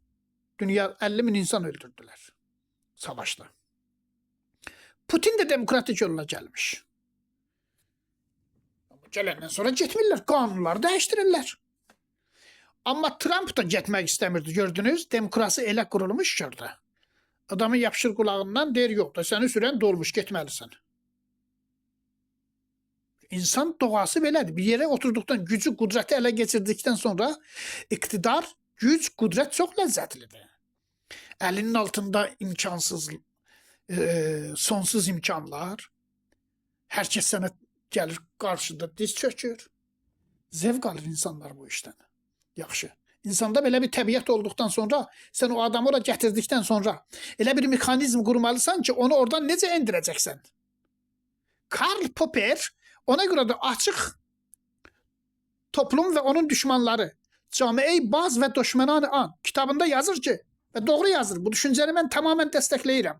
Dünya 50 min insan öldürdülər savaşda. Putin də demokratik yolla gəlmiş. Gələndən sonra getmirlər, qanunları dəyişdirirlər. Amma Trump da getmək istəmirdi, gördünüz? Demokrasi elə qurulmuş ki orada. Adamı yapışır qulağından, deyir, yox da səni sürən dolmuş, getməlisən. İnsan doğası belədir. Bir yerə oturduqdan, gücü, qudrəti ələ geçirdikdən sonra iqtidar, güc, qudrət çox ləzzətlidir. Əlinin altında imkansız, sonsuz imkanlar. Hər kəs sənə gəlir qarşıda, diz çökür. Zevq alır insanlar bu işdən. Yaxşı. İnsanda belə bir təbiət olduqdan sonra, sən o adamı ora gətirdikdən sonra elə bir mexanizm qurmalısan ki, onu oradan necə endirəcəksən? Karl Popper ona görə də açıq toplum və onun düşmanları Camiə-i Baz və Düşmənan-ı An kitabında yazır ki, və doğru yazır, bu düşüncəni mən tamamən dəstəkləyirəm.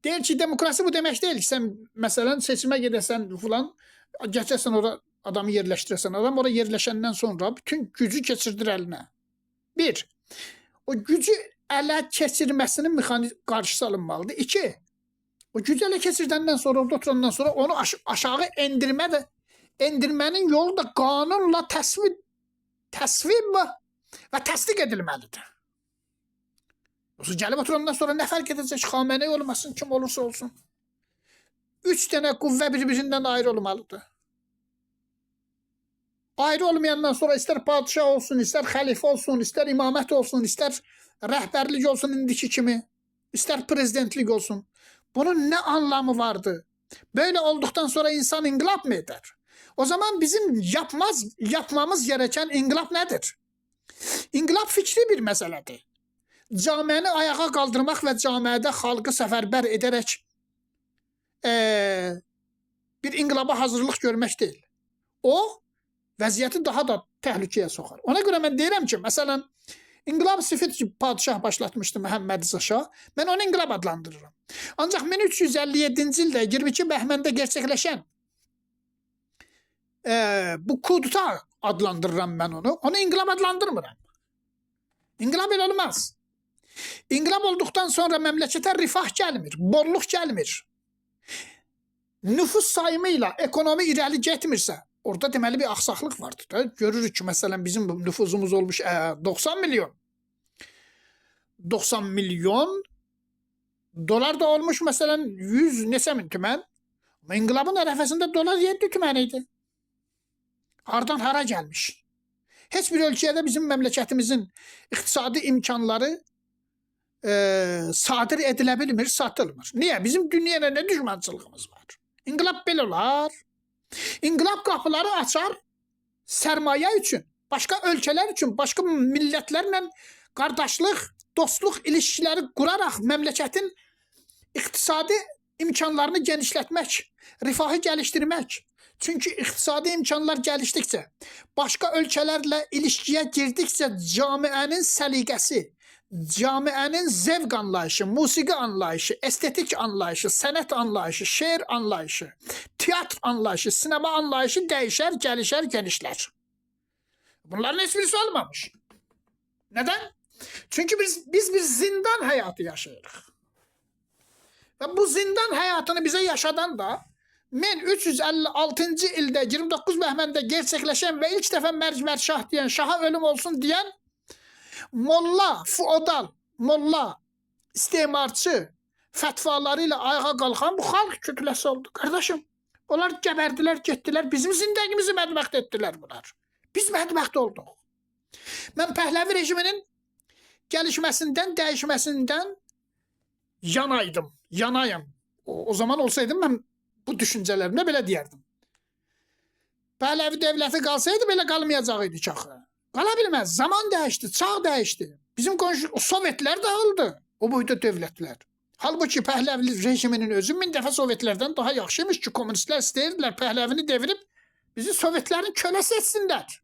Deyir ki, demokrasi bu demək deyil ki, sən məsələn seçimə gedəsən filan, geçəsən ora adamı yerləşdirəsən. Adam oraya yerləşəndən sonra bütün gücü keçirdir əlinə. Bir, o gücü ələ keçirməsinin qarşısı alınmalıdır. İki, o gücü ələ keçirdəndən sonra, orada oturandan sonra onu aşağı endirmənin yolu da qanunla təsvib və təsdiq edilməlidir. Yoxsa gəlib oturandan sonra nə fərq edəcək? Xamenei olmasın, kim olursa olsun. 3 dənə qüvvə bir-birindən ayrı olmalıdır. Ayrı olmayandan sonra istər padişah olsun, istər xəlifə olsun, istər imamət olsun, istər rəhbərlik olsun indiki kimi, istər prezidentlik olsun. Bunun nə anlamı vardı? Böyle olduktan sonra insan inqilab mı eder? O zaman bizim yapmamız gereken inqilab nədir? İnqilab fikri bir məsələdir. Camiəni ayağa qaldırmaq və camiədə xalqı səfərbər edərək bir inqilaba hazırlıq görmək deyil. O, vəziyyəti daha da təhlükəyə soxar. Ona görə mən deyirəm ki, məsələn, İnqilab Sifid ki, padişah başlatmışdı Məhəmməd İsa Şah, mən onu inqilab adlandırıram. Ancaq 1357-ci ildə 22 Bəhməndə gerçəkləşən bu kuduta adlandırıram mən onu. Onu inqilab adlandırmıram. İnqilab elə olmaz. İnqilab olduqdan sonra məmləkətə rifah gəlmir, bolluq gəlmir. Nüfus sayımı ilə ekonomi irəli getmirsə, orada deməli bir axsaqlıq vardır da. Görürük ki, məsələn, bizim nüfuzumuz olmuş 90 milyon. 90 milyon dolar da olmuş, məsələn, 100 neçə min tümən. İnqilabın ərəfəsində dolar 7 tümən idi. Hardan hara gəlmiş? Heç bir ölkədə bizim məmləkətimizin iqtisadi imkanları sadir edilə bilmir, satılmır. Niyə? Bizim dünyaya nə düşmançılığımız var? İnqilab belə olar. İnqilab qapıları açar sərmayə üçün, başqa ölkələr üçün, başqa millətlərlə qardaşlıq, dostluq ilişkiləri quraraq məmləkətin iqtisadi imkanlarını genişlətmək, rifahı gəlişdirmək. Çünki iqtisadi imkanlar gəlişdikcə, başqa ölkələrlə ilişkiyə girdikcə camiənin səliqəsi, camiənin zevq anlayışı, musiqi anlayışı, estetik anlayışı, sənət anlayışı, şeir anlayışı, teatr anlayışı, sinema anlayışı dəyişər, gəlişər, genişlər. Bunların heç birisi olmamış. Neden? Çünkü biz bir zindan hayatı yaşayırıq. Ve bu zindan hayatını bize yaşadan da mən 356-cı ildə 29 bəhməndə gerçəkləşən və ilk dəfə mərcmər şah deyən, şaha ölüm olsun deyən molla, feodal, molla, istemarçı fətvaları ilə ayağa qalxan bu xalq kütləsi oldu. Qardaşım, onlar gəbərdilər, getdilər, bizim zindagimizi mədbəxt etdilər bunlar. Biz mədbəxt olduq. Mən Pəhləvi rejiminin gəlişməsindən, dəyişməsindən yanaydım, yanayım. O zaman olsaydım mən bu düşüncələrimdə belə deyərdim. Pəhləvi devləti qalsaydı belə qalmayacaqdı çaxı. Qala bilməz. Zaman dəyişdi, çağ dəyişdi. Bizim qonşu Sovetlər dağıldı. O boyda dövlətlər. Halbuki Pəhləvi rejiminin özü 1000 dəfə Sovetlərdən daha yaxşıymış ki, komünistlər istəyirdilər Pəhləvini devirib bizi Sovetlərin köləsi etsinlər.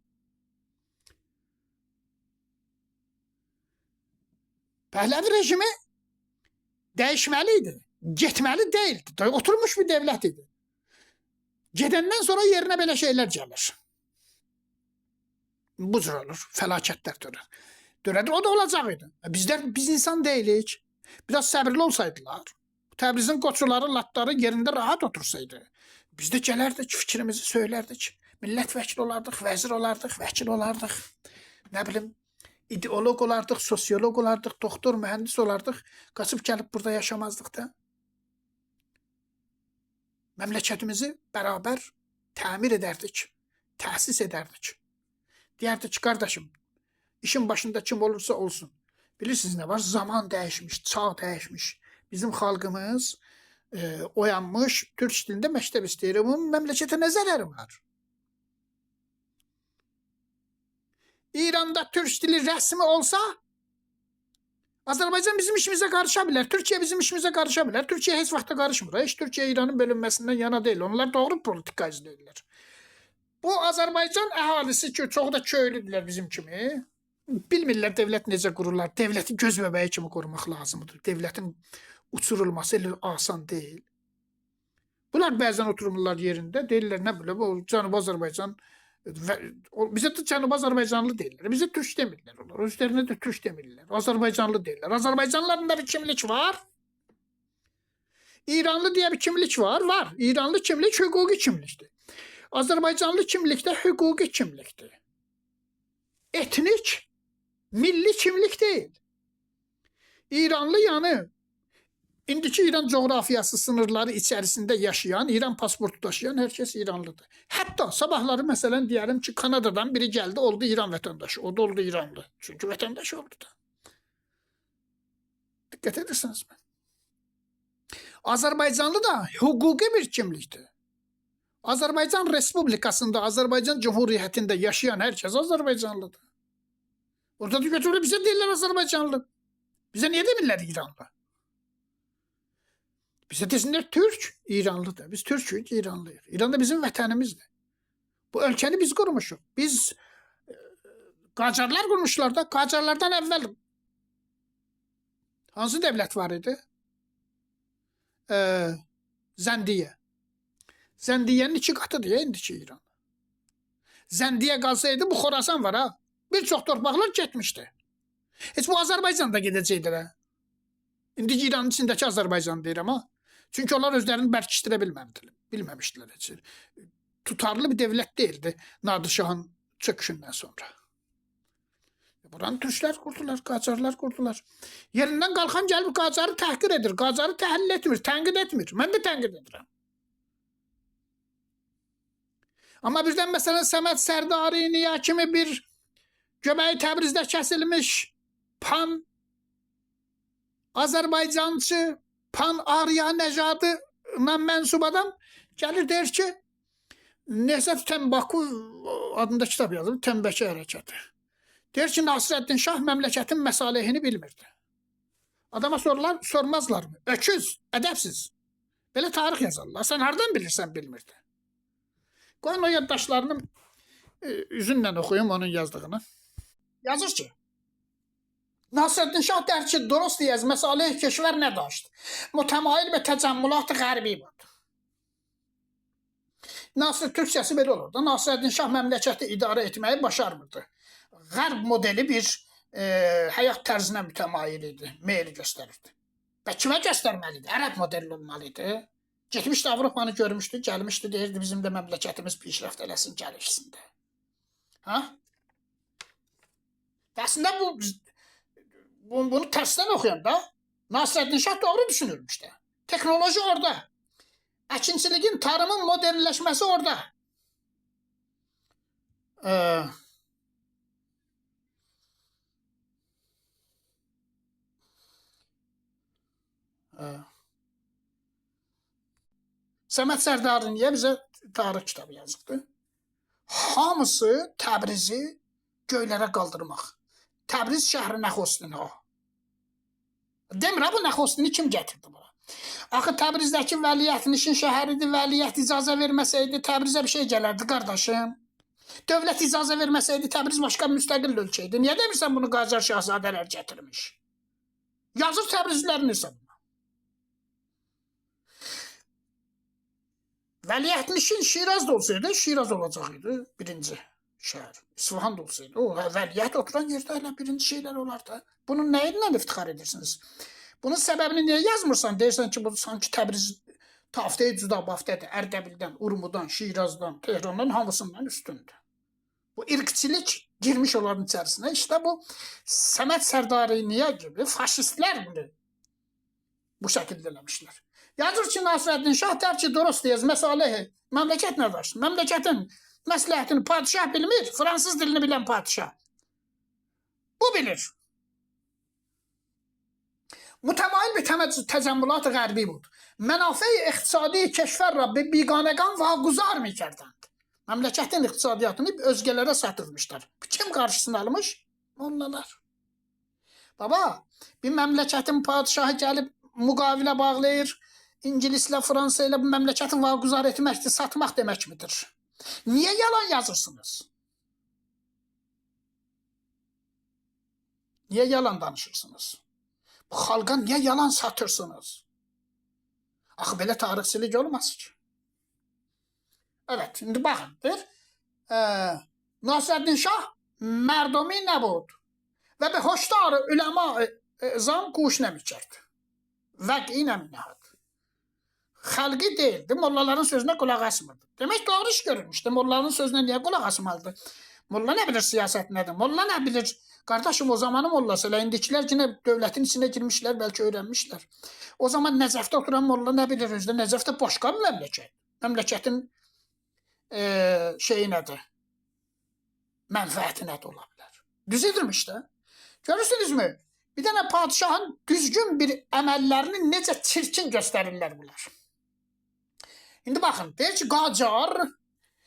Pəhləvi rejimi dəyişməli idi. Getməli deyildi. Oturmuş bir devlet idi. Gedəndən sonra yerinə belə şeylər gəlir. Bu cür olur. Fəlakətlər törədir. O da olacaq idi. Biz insan deyilik. Biraz səbirli olsaydılar. Təbrizin qoçuları, latları yerində rahat otursaydı. Biz də gələrdik, fikrimizi söylərdik. Millət vəkili olardıq, vəzir olardıq, vəkil olardıq. Nə bilim, ideolog olardıq, sosiolog olardıq, doktor, mühəndis olardıq. Qaçıb gəlib burada yaşamazdıq da. Məmləkətimizi bərabər təmir edərdik, təsis edərdik. Deyərdik ki, qardaşım, işin başında kim olursa olsun. Bilirsiniz nə var? Zaman dəyişmiş, çağ dəyişmiş. Bizim xalqımız oyanmış, türk dilində məktəb istəyir. Bunun məmləkətə nə zərəri var? İranda türk dili rəsmi olsa, Azərbaycan bizim işimizə qarışa bilər, Türkiyə bizim işimizə qarışa bilər. Türkiyə heç vaxtda qarışmır. Heç Türkiyə İranın bölünməsindən yana deyil. Onlar doğru politika izləyirlər. Bu Azərbaycan əhalisi ki, çox da köylüdürlər bizim kimi. Bilmirlər devlət necə qururlar. Devləti göz bəbəyi kimi qorumaq lazımdır. Devlətin uçurulması elə asan deyil. Bunlar bəzən otururlar yerində. Deyirlər, nə bilə, bu Cənubi Azərbaycan bize de Cənubi Azərbaycanlı deyirlər. Bize Türk demirlər onlar. Özlerine de Türk demirlər. Azərbaycanlı deyirlər. Azərbaycanlıların da bir kimlik var. İranlı diye bir kimlik var. Var. İranlı kimlik hüquqi kimlikdir. Azərbaycanlı kimlik de hüquqi kimlikdir. Etnik, milli kimlik değil. İranlı yanı İndiki İran coğrafiyası sınırları içerisinde yaşayan, İran pasportu taşıyan herkes İranlıdır. Hatta sabahları məsələn diyelim ki, Kanada'dan biri geldi, oldu İran vatandaşı. O da oldu İranlı. Çünkü vatandaşı oldu da. Dikkat edersiniz mi? Azerbaycanlı da hukuki bir kimliktir. Azerbaycan Respublikasında, Azerbaycan Cumhuriyetinde yaşayan herkes Azerbaycanlıdır. Orada da götürülür bize değiller Azerbaycanlı. Bize niye demirler İranlı? Bize desinler Türk, İranlıdır. Biz Türk'üz, İranlıyız. İran da bizim vətənimizdir. Bu ölkəni biz qurmuşuq. Biz Qacarlar qurmuşlar da. Qacarlardan əvvəl hansı devlet var idi? Zəndiyə. Zəndiyənin 2 qatıdır ya indiki İran. Zəndiyə qalsaydı bu Xorasan var ha. Bir çox torpaqlar getmişdi. Heç bu Azərbaycanda gedəcəkdir ha. İndiki İranın içindəki Azərbaycan deyir ama. Çünkü onlar özlerini bərkişdirə bilməmişdilər heç. Tutarlı bir devlet değildi Nadir Şahın çöküşündən sonra. Buranı Türklər qurdular, Qacarlar qurdular. Yerindən qalxan gəlib Qacarı təhqir edir, Qacarı təhlil etmir, tənqid etmir. Mən də tənqid edirəm. Amma birdən məsələn Səməd Sərdari niyə kimi bir göbəyi Təbrizdə kəsilmiş pan Azərbaycançı, pan Arya Nəcadına mənsub adam gəlir deyir ki, Nəzət Tənbaku adında kitab yazıb, Tənbəki hərəkəti. Deyir ki, Nasirəddin Şah məmləkətin məsalihini bilmirdi. Adama sorular, sormazlar mı? Öküz, ədəbsiz. Belə tarix yazarlar. Sən hardan bilirsən bilmirdi. Qoyun o yaddaşlarını üzünlə oxuyum onun yazdığını. Yazır ki, Nasreddin Şah der ki, درست از مصالح کشور نداشت. متمایل به تجملات غربی بود. Nasır Türkçəsi belə olurdu. Nasreddin Şah məmləkəti idarə etməyi başarmırdı. Qərb modeli bir həyat tərzinə mütəmayil idi, meyil göstərirdi. Və kimə göstərməlidir? Ərəb modeli olmalıdır. Getmişdi Avropanı görmüşdü, gəlmişdi, deyirdi bizim də məmləkətimiz pişrəft eləsin, gəlişsin də. Ha? Əslində bunu tərsindən oxuyanda Nasreddin Şah doğru düşünürmüş də. Teknoloji orada. Əkinçiliyin, tarımın modernləşməsi orada. Səməd Sərdari niyə bizə tarix kitabı yazıbdı? Hamısı Təbrizi göylərə qaldırmaq. Təbriz şəhri Nəxostini o. Demirəm, bu Nəxostini kim gətirdi bura? Axı Təbrizdəki vəliyyətnişin şəhəridir, vəliyyət icazə verməsəydi Təbrizə bir şey gələrdi, qardaşım. Dövlət icazə verməsəydi Təbriz başqa müstəqil ölkə idi. Niyə demirsən bunu Qacar şahzadələr gətirmiş? Yazır Təbrizlilərin hesabına. Vəliyyətnişin Şiraz da olsaydı, Şiraz olacaqdı birinci şəhər. İsfahan da olsaydı, o vəliyyət oturan yerdə elə birinci şeylər olardı. Bunun nəyinlə iftixar edirsiniz? Bunun səbəbini niyə yazmırsan? Deyirsən ki, bu sanki Təbriz Taftəyi Cüda Baftədir, Ərdəbildən, Urmudan, Şirazdan, Tehrandan hamısından üstündür. Bu irqçilik girmiş onların içərisinə. İşte bu Səməd Sərdariniyə gibi faşistlər bunu bu şəkildə eləmişlər. Yazır ki, Nasreddin Şah der ki, durust deyəz, məsalehi, məmləkət nə var? Məmləkətin məsləhətini padişah bilmir, fransız dilini bilən padişah. Bu bilir. Mütəmayil bir təcəmmülat qərbi budur. Mənafe-i iqtisadi keşfər ra biqanəqan vaquzar mı kerdənd? Məmləkətin iqtisadiyyatını özgələrə satırmışlar. Kim qarşısını almış? Mollalar. Baba, bir məmləkətin padişahı gəlib müqavilə bağlayır, İngilislə, Fransa ilə bu məmləkətin vaquzar etməkdir, satmaq demək midir? Niyə yalan yazırsınız? Niyə yalan danışırsınız? Bu xalqa niyə yalan satırsınız? Axı belə tarixçilik olmaz ki. Evet, şimdi baxındır. Nasreddin Şah mərdomi nəbud və bir hoşdarı üləma zam quş nəmikərdi. Vəqi nəminəhəd. Xalqi deyildi, mollaların sözünə qulaq asmırdı. Demək doğru iş görülmüşdü. Mollaların sözünə niyə qulaq asmalıdır? Molla nə bilir siyasət nədir? Molla nə bilir? Qardaşım, o zamanı mollası elə indikilər yine dövlətin içine girmişlər, bəlkə öyrənmişlər. O zaman Nəcəfdə oturan molla nə bilir özdə? Nəcəfdə başqa bir məmləkət. Məmləkətin şeyi nədir? Mənfəəti nədir ola bilər? Düz edirmiş də. Görürsünüzmü? Bir dənə padişahın düzgün bir əməllərini necə çirkin göstərirlər bunlar. İndi baxın, deyir ki, Qacar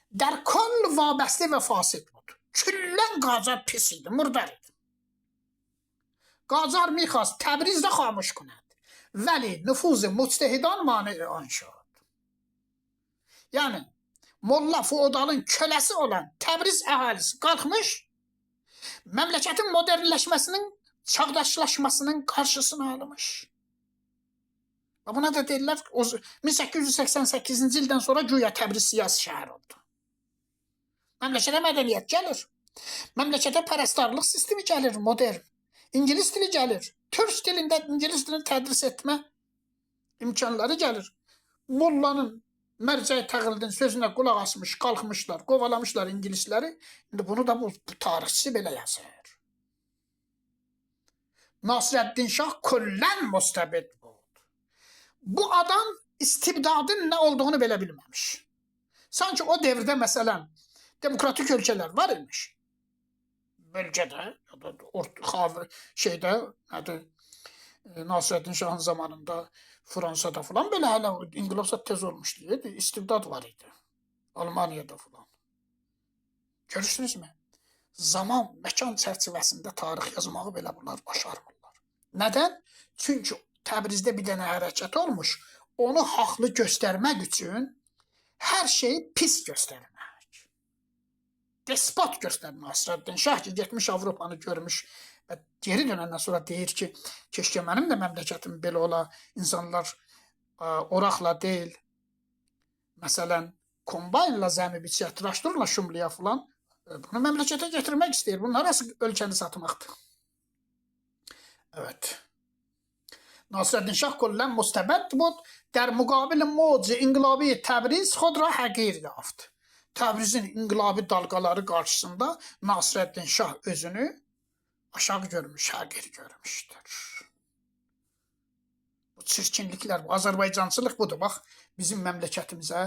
dərkol vabəsti və fasid budur. Küllən Qacar pis idi, murdar idi. Qacar mixas Təbrizdə xamış kunəd. Vəli nüfuzu müctehidan mani anşad. Yəni, Molla Fuodalın köləsi olan Təbriz əhalisi qalxmış, məmləkətin modernləşməsinin, çağdaşlaşmasının qarşısını almış. Buna da deyirlər, 1888-ci ildən sonra güya Təbriz siyasi şəhər oldu. Məmləkətə mədəniyyət gəlir. Məmləkətə pərəstarlıq sistemi gəlir, modern. İngilis dili gəlir. Türk dilində İngilis dilini tədris etmə imkanları gəlir. Mollanın mərcəyi təqlidin sözünə qulaq asmış, qalxmışlar, qovalamışlar İngilisləri. İndi bunu da bu tarixçi belə yazır. Nasreddin Şah küllən müstəbid bu. Bu adam istibdadın nə olduğunu belə bilməmiş. Sanki o devirdə məsələn demokratik ölkələr var imiş. Bölgədə ya da şeydə nədir? Nasreddin Şahın zamanında Fransada falan belə hələ inqilab tez olmuş deyildi. İstibdad var idi. Almaniyada falan. Görürsünüzmü? Zaman, məkan çərçivəsində tarix yazmağı belə bunlar başarmırlar. Nədən? Çünki Təbrizdə bir dənə hərəkət olmuş. Onu haqlı göstərmək üçün hər şeyi pis göstərmək. Despot göstərmək Nasreddin Şah ki, getmiş Avropanı görmüş və geri dönəndən sonra deyir ki, keşke mənim də məmləkətim belə ola, insanlar oraqla deyil, məsələn, kombaynla zəmi biçiyə, traktorla şumluya falan, bunu məmləkətə getirmək istəyir. Bunlar arası ölkəni satmaqdır. Evet. ناصرالدین شاه کلا مستبد بود در مقابل موج انقلابی تبریز خود را حقیر یافت. Təbrizin inqilabi dalgaları qarşısında Nasrəddin Şah özünü aşağı görmüş, həqir görmüşdür. Bu çirkinliklər, bu Azərbaycançılıq budur. Bax, bizim məmləkətimizə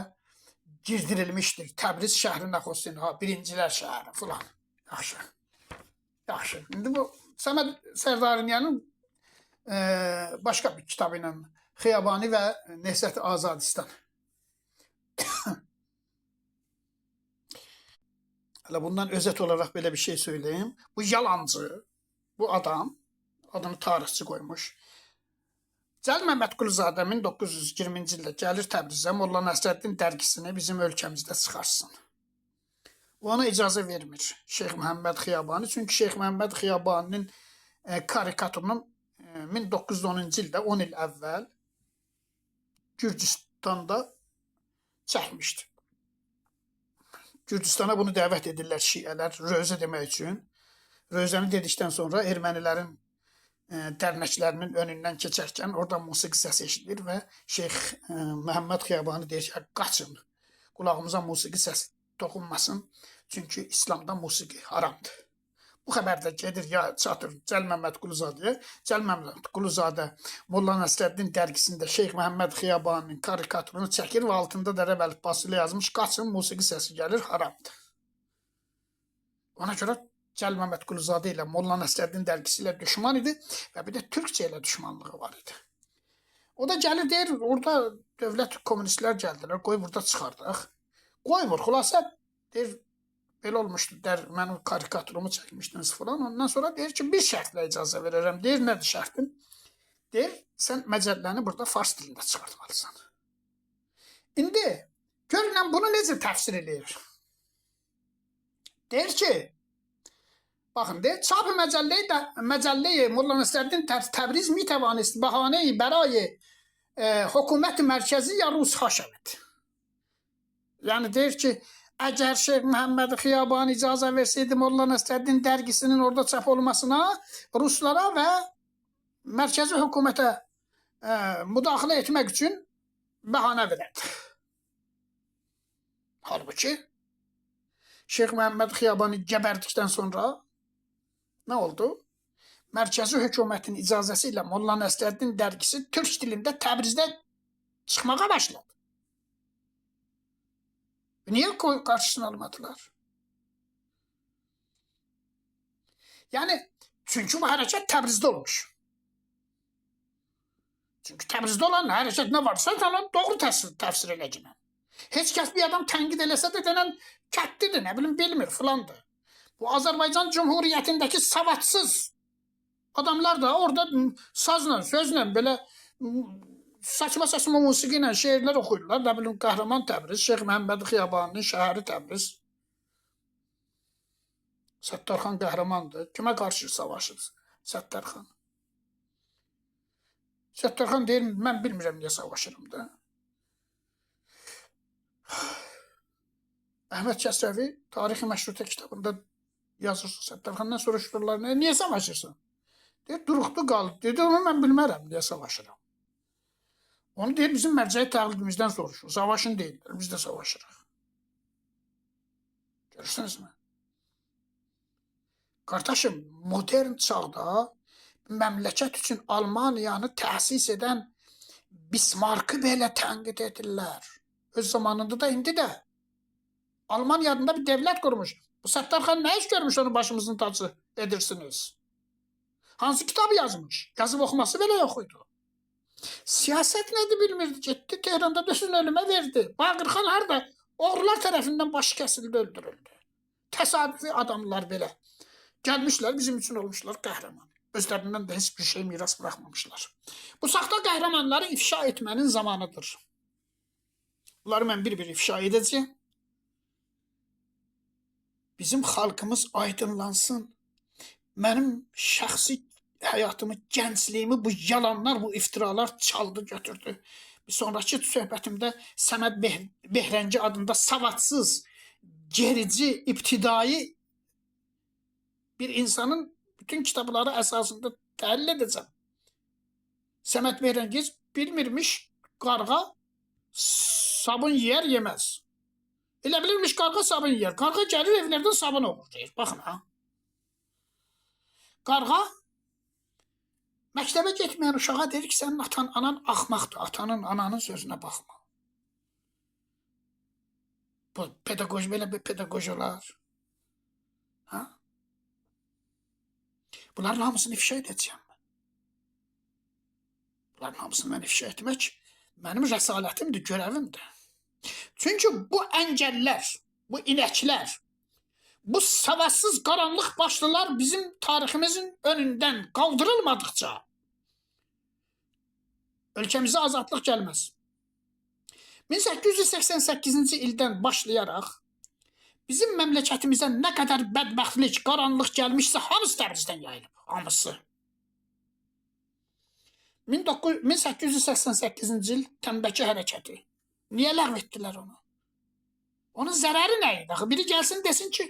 girdirilmişdir. Təbriz şəhrinə xüsusin, birincilər şəhəri filan. Yaxşı. Yaxşı. İndi bu Səməd Sərdariniyanın başqa bir kitabı ilə Xiyabani və Nəhsət Azadistan. Hələ bundan özət olaraq belə bir şey söyleyeyim. Bu yalancı, bu adam, adını tarixçi qoymuş. Cəlil Məmmədquluzadə 1920-ci ildə gəlir Təbrizə, Molla Nəsrəddin dərgisini bizim ölkəmizdə çıxarsın. Ona icazə vermir Şeyx Məhəmməd Xiyabani. Çünki Şeyx Məhəmməd Xiyabaninin karikaturunun 1910-cu ildə, 10 il əvvəl Gürcüstanda çəkmişdi. Gürcüstana bunu dəvət edirlər şiələr, rözə demək üçün. Rözəni dedikdən sonra ermənilərin dərnəklərinin önündən keçərkən orada musiqi səsi eşidilir və Şeyx Məhəmməd Xiyabani deyir ki, qaçın, qulağımıza musiqi səsi toxunmasın, çünki İslamda musiqi haramdır. Bu xəbər də gedir, ya çatır Cəlil Məmmədquluzadəyə. Cəlil Məmmədquluzadə Molla Nəsrəddin dərgisində Şeyx Məhəmməd Xiyabaninin karikaturunu çəkir və altında da ərəb əlifbası ilə yazmış, qaçın, musiqi səsi gəlir, haramdır. Ona görə Cəlil Məmmədquluzadə ilə Molla Nəsrəddin dərgisi ilə düşman idi və bir də türkçə ilə düşmanlığı var idi. O da gəlir, deyir, orada dövlət kommunistlər gəldilər, qoy burada çıxardıq. Qoymur, xülasə, deyir, belə olmuşdu, mənim karikaturumu çəkmişdiniz falan. Ondan sonra deyir ki, bir şərtlə icazə verərəm. Deyir, nədir şərtin? Deyir, sən məcəlləni burada fars dilində çıxartmalısan. İndi, görünən bunu necə təfsir edir? Deyir ki, baxın, deyir, çap məcəlləyi Molla Nəsrəddin Təbriz mi təvanist bəhanəyi bərayı hökumət mərkəzi ya Rus haşəmət. Yəni, deyir ki, əgər Şeyx Məhəmməd Xiyabani icazə verseydi Molla Nəsrəddin dərgisinin orada çap olmasına Ruslara və mərkəzi hökumətə müdaxilə etmək üçün bəhanə verərdi. Halbuki Şeyx Məhəmməd Xiyabani gəbərdikdən sonra nə oldu? Mərkəzi hökumətin icazəsi ilə Molla Nəsrəddin dərgisi türk dilində Təbrizdə çıxmağa başladı. Niye karşısına almadılar? Yani çünkü bu hareket Təbrizdə olmuş. Çünkü Təbrizdə olan hareket ne varsa onu doğru təfsir eləcəklər. Heç kəs bir adam tənqid eləsə də denən kətlidir, nə bilim, bilmir filandır. Bu Azərbaycan Cumhuriyyətindəki savadsız adamlar da orada sazla, sözlə belə saçma musiqi ilə şeirlər oxuyurlar. Nə bilim, Qəhrəman Təbriz, Şeyx Məhəmməd Xiyabaninin şəhəri Təbriz. Səttarxan qəhrəmandır. Kimə qarşı savaşır Səttarxan? Səttarxan deyir, mən bilmirəm niyə savaşırım da. Əhməd Kəsrəvi Tarixi Məşrutə kitabında yazır, Səttarxandan soruşurlar, niyə savaşırsan? Deyir, duruqdu qalıb. Dedi, onu mən bilmərəm niyə savaşıram. Onu deyir, bizim mərcəyi təqlidimizdən soruşur. Savaşın deyirlər, biz də savaşırıq. Görürsünüzmü? Qardaşım, modern çağda məmləkət üçün Almaniyanı təsis edən Bismarckı belə tənqid edirlər. Öz zamanında da, indi də. Almanya'da bir devlet kurmuş. Bu Səttarxan ne iş görmüş onu başımızın tacı edirsiniz? Hansı kitabı yazmış? Yazıb oxuması belə yox idi. Siyaset nedir bilmirdi. Gitti Tehranda dösün ölüme verdi. Bağırxan harda? Oğrular tərəfindən başı kəsildi, öldürüldü. Təsadüfi adamlar belə. Gəlmişlər, bizim üçün olmuşlar qəhrəman. Özlərindən də heç bir şey miras bırakmamışlar. Bu saxta qəhrəmanları ifşa etmənin zamanıdır. Bunları mən bir-bir ifşa edəcəyim. Bizim xalqımız aydınlansın. Mənim şəxsi həyatımı, gəncliyimi bu yalanlar, bu iftiralar çaldı, götürdü. Bir sonraki söhbətimdə Səməd Behrənci adında savadsız, gerici, ibtidai bir insanın bütün kitapları əsasında təhlil edəcəm. Səməd Behrənci bilmirmiş qarğa sabun yer yemez. Elə bilirmiş qarğa sabun yer. Qarğa gəlir evlərdən sabun oğurlayır. Baxın ha. Qarğa məktəbə getməyən uşağa deyir ki, sənin atan, anan axmaqdır. Atanın, ananın sözünə baxma. Bu pedaqoji belə bir pedaqoji olar. Ha? Bunların hamısını ifşa edəcəyəm mən. Bunların hamısını mən ifşa etmək mənim rəsalətimdir, görəvimdir. Çünki bu əngəllər, bu inəklər, bu savadsız qaranlıq başlılar bizim tariximizin önündən qaldırılmadıqca ölkəmizə azadlıq gəlməz. 1888-ci ildən başlayaraq bizim məmləkətimizə nə qədər bədbəxtlik, qaranlıq gəlmişsə hamısı Təbrizdən yayılıb, hamısı. 1888-ci il Tənbəki hərəkəti. Niyə ləğv etdilər onu? Onun zərəri nə idi? Biri gəlsin desin ki,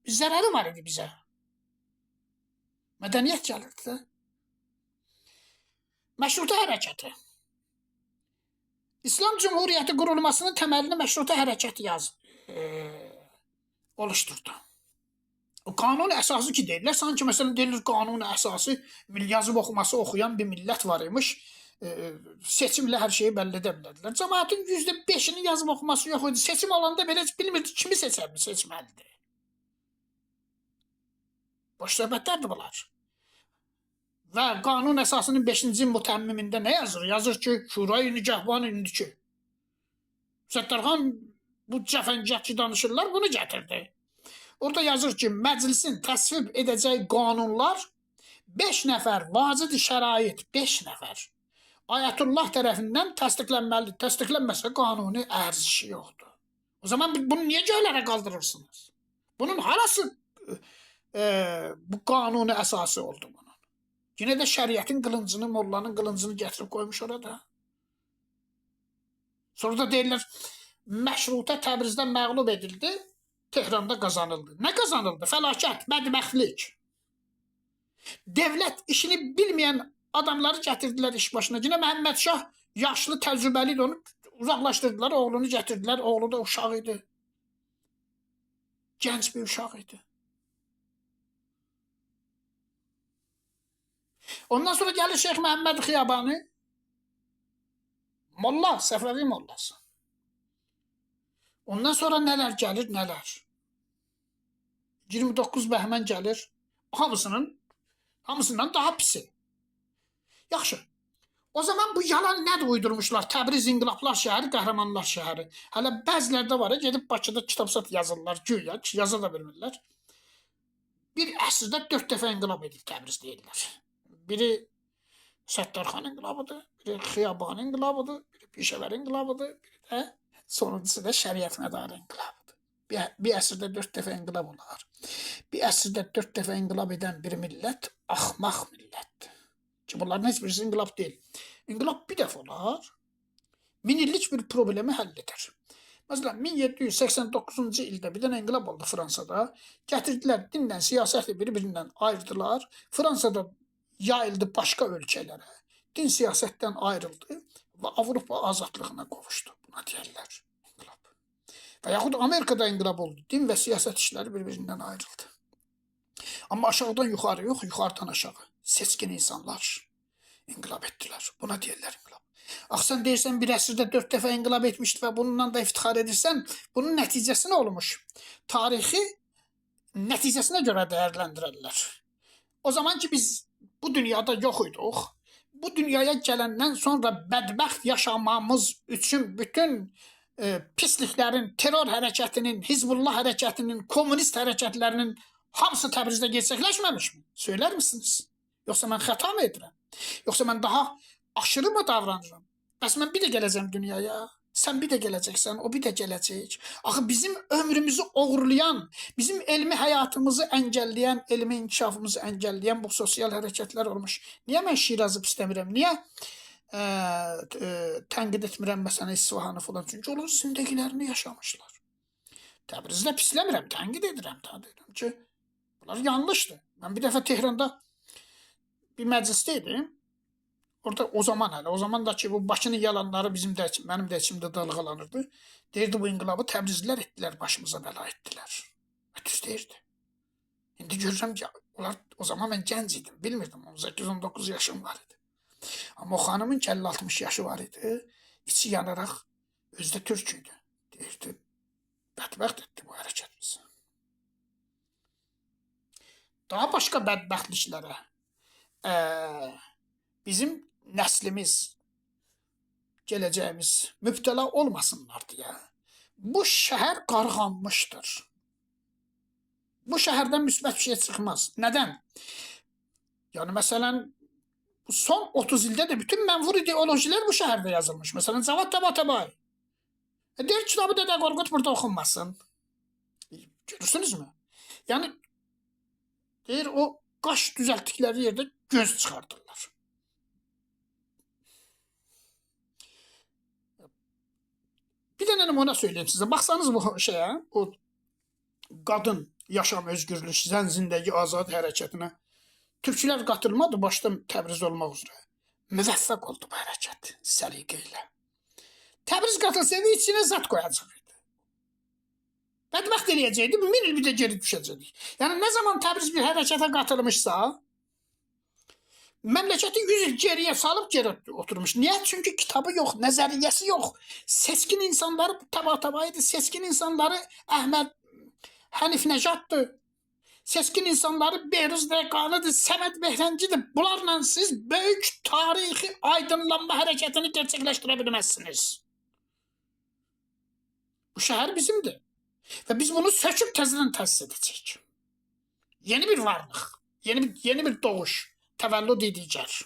zərəri var idi bizə. Mədəniyyət gəlirdi də. Məşrutə hərəkəti. İslam Cumhuriyyəti qurulmasının təməlini məşrutə hərəkəti oluşturdu. O qanun əsası ki deyirlər, sanki məsələn deyilir qanun əsası yazıb oxuması oxuyan bir millət var imiş, seçimlə hər şeyi bəlli edə bilərdilər. Cəmaatın %5'inin yazıb oxuması yox idi. Seçim olanda belə bilmirdi kimi seçməlidir. Boş söhbətlərdir bunlar. Və qanun əsasının 5-ci mütəmmimində nə yazır? Yazır ki, Şurayı Nigahban indiki. Səttarxan bu cəfəngəhçi danışırlar, bunu gətirdi. Orada yazır ki, məclisin təsvib edəcəyi qanunlar 5 nəfər, vacid şərait 5 nəfər Ayətullah tərəfindən təsdiqlənməlidir. Təsdiqlənməsə qanuni ərzişi yoxdur. O zaman bunu niyə göylərə qaldırırsınız? Bunun harası bu qanuni əsası oldu bunun? Yine də şəriətin qılıncını, mollanın qılıncını gətirib qoymuş orada. Sonra da deyirlər, məşrutə Təbrizdən məğlub edildi, Tehranda qazanıldı. Nə qazanıldı? Fəlakət, bədbəxtlik. Devlət işini bilməyən adamları gətirdilər iş başına. Yine Məhəmməd Şah yaşlı, təcrübəli onu uzaqlaşdırdılar, oğlunu gətirdilər. Oğlu da uşaq idi. Gənc bir uşaq idi. Ondan sonra gəlir Şeyx Məhəmməd Xiyabani, molla, Səfəvi mollası. Ondan sonra nələr gəlir, nələr. 29 Bəhmən gəlir, hamısından daha pisi. Yaxşı, o zaman bu yalan nədir uydurmuşlar? Təbriz İnqilablar şəhəri, qəhrəmanlar şəhəri. Hələ bəzilərdə var, gedib Bakıda kitabsat yazırlar, güya, yaza da bilmirlər. Bir əsrdə 4 dəfə inqilab edib Təbriz deyirlər. Biri Səttarxan inqilabıdır, biri Xiyabani inqilabıdır, biri Pişəvər inqilabıdır, biri də sonuncusu da Şəriət Mədarı inqilabıdır. Bir əsrdə 4 dəfə inqilab olar. Bir əsrdə 4 dəfə inqilab edən bir millət axmaq millətdir. Ki bunların heç birisi inqilab deyil. İnqilab bir dəfə olar, 1000 illik bir problemi həll edər. Məsələn, 1789-cu ildə bir dənə inqilab oldu Fransada. Gətirdilər dinlə, siyasətlə bir-birindən ayırdılar. Fransada yayıldı başqa ölkələrə. Din siyasətdən ayrıldı və Avropa azadlığına qovuşdu. Buna deyərlər inqilab. Və yaxud Amerikada inqilab oldu. Din və siyasət işləri bir-birindən ayrıldı. Amma aşağıdan yuxarı yox, yuxarıdan aşağı seçkin insanlar inqilab etdilər. Buna deyərlər inqilab. Axı sən deyirsən bir əsrdə 4 dəfə inqilab etmişdi və bununla da iftixar edirsən. Bunun nəticəsi nə olmuş? Tarixi nəticəsinə görə dəyərləndirərlər. O zaman ki biz bu dünyada yox idik. Bu dünyaya gələndən sonra bədbəxt yaşamamız üçün bütün pisliklərin, terror hərəkətinin, Hizbullah hərəkətinin, komünist hərəkətlərinin hamısı Təbrizdə gerçəkləşməmişmi? Söylər misiniz? Yoxsa mən xəta mı edirəm? Yoxsa mən daha aşırı mı davranıram? Bəs mən bir də gələcəm dünyaya. Sən bir də gələcəksən, o bir də gələcək. Axı bizim ömrümüzü oğurlayan, bizim elmi həyatımızı əngəlləyən, elmi inkişafımızı əngəlləyən bu sosial hərəkətlər olmuş. Niyə mən Şirazı pisləmirəm? Niyə tənqid etmirəm məsələn İsfahanı falan? Çünki onun zindəgilərini yaşamışlar. Təbrizdə pisləmirəm, tənqid edirəm. Deyirəm ki, bunlar yanlışdır. Mən bir dəfə Tehranda bir məclisdə idim. Orada o zaman da ki bu Bakının yalanları mənim də içimdə dalğalanırdı. Deyirdi bu inqilabı Təbrizlilər etdilər, başımıza bəla etdilər. Və düz deyirdi. İndi görürəm ki, onlar o zaman mən gənc idim, bilmirdim. 18-19 yaşım var idi. Amma o xanımın 50-60 yaşı var idi. İçi yanaraq özü də türk idi. Deyirdi, bədbəxt etdi bu hərəkət bizi. Daha başqa bədbəxtliklərə bizim nəslimiz, gələcəyimiz mübtəla olmasınlar deyə. Bu şəhər qarğanmışdır. Bu şəhərdən müsbət bir şey çıxmaz. Nədən? Yəni məsələn, son 30 ildə də bütün mənfur ideolojilər bu şəhərdə yazılmış. Məsələn, Cavad Tabatabai. Deyir, kitabı Dədə Qorqud burada oxunmasın. Görürsünüzmü? Yəni, deyir, o qaş düzəltdikləri yerdə göz çıxardırlar. Bir dənə nümunə söyləyeyim sizə. Baxsanız bu şeyə, o qadın yaşam özgürlük, zindəgi azad hərəkətinə türklər qatılmadı başda Təbriz olmaq üzrə. Müvəffəq oldu bu hərəkət səliqə ilə. Təbriz qatılsaydı içinə zat qoyacaq idi. Bədbəxt eləyəcəkdi, 1000 il bir də geri düşəcəkdik. Yəni nə zaman Təbriz bir hərəkətə qatılmışsa, məmləkəti 100 il geriyə salıb geri oturmuş. Niyə? Çünki kitabı yox, nəzəriyyəsi yox. Seçkin insanları Tabatabaydı, seçkin insanları Əhməd Hənif Nəcaddır. Seçkin insanları Behruz Dəqanıdır, Səməd Behrəncidir. Bunlarla siz böyük tarixi aydınlanma hərəkətini gerçəkləşdirə bilməzsiniz. Bu şəhər bizimdir. Və biz bunu söküb təzədən təsis edəcəyik. Yeni bir varlıq, yeni bir doğuş, təvəllüd edəcək.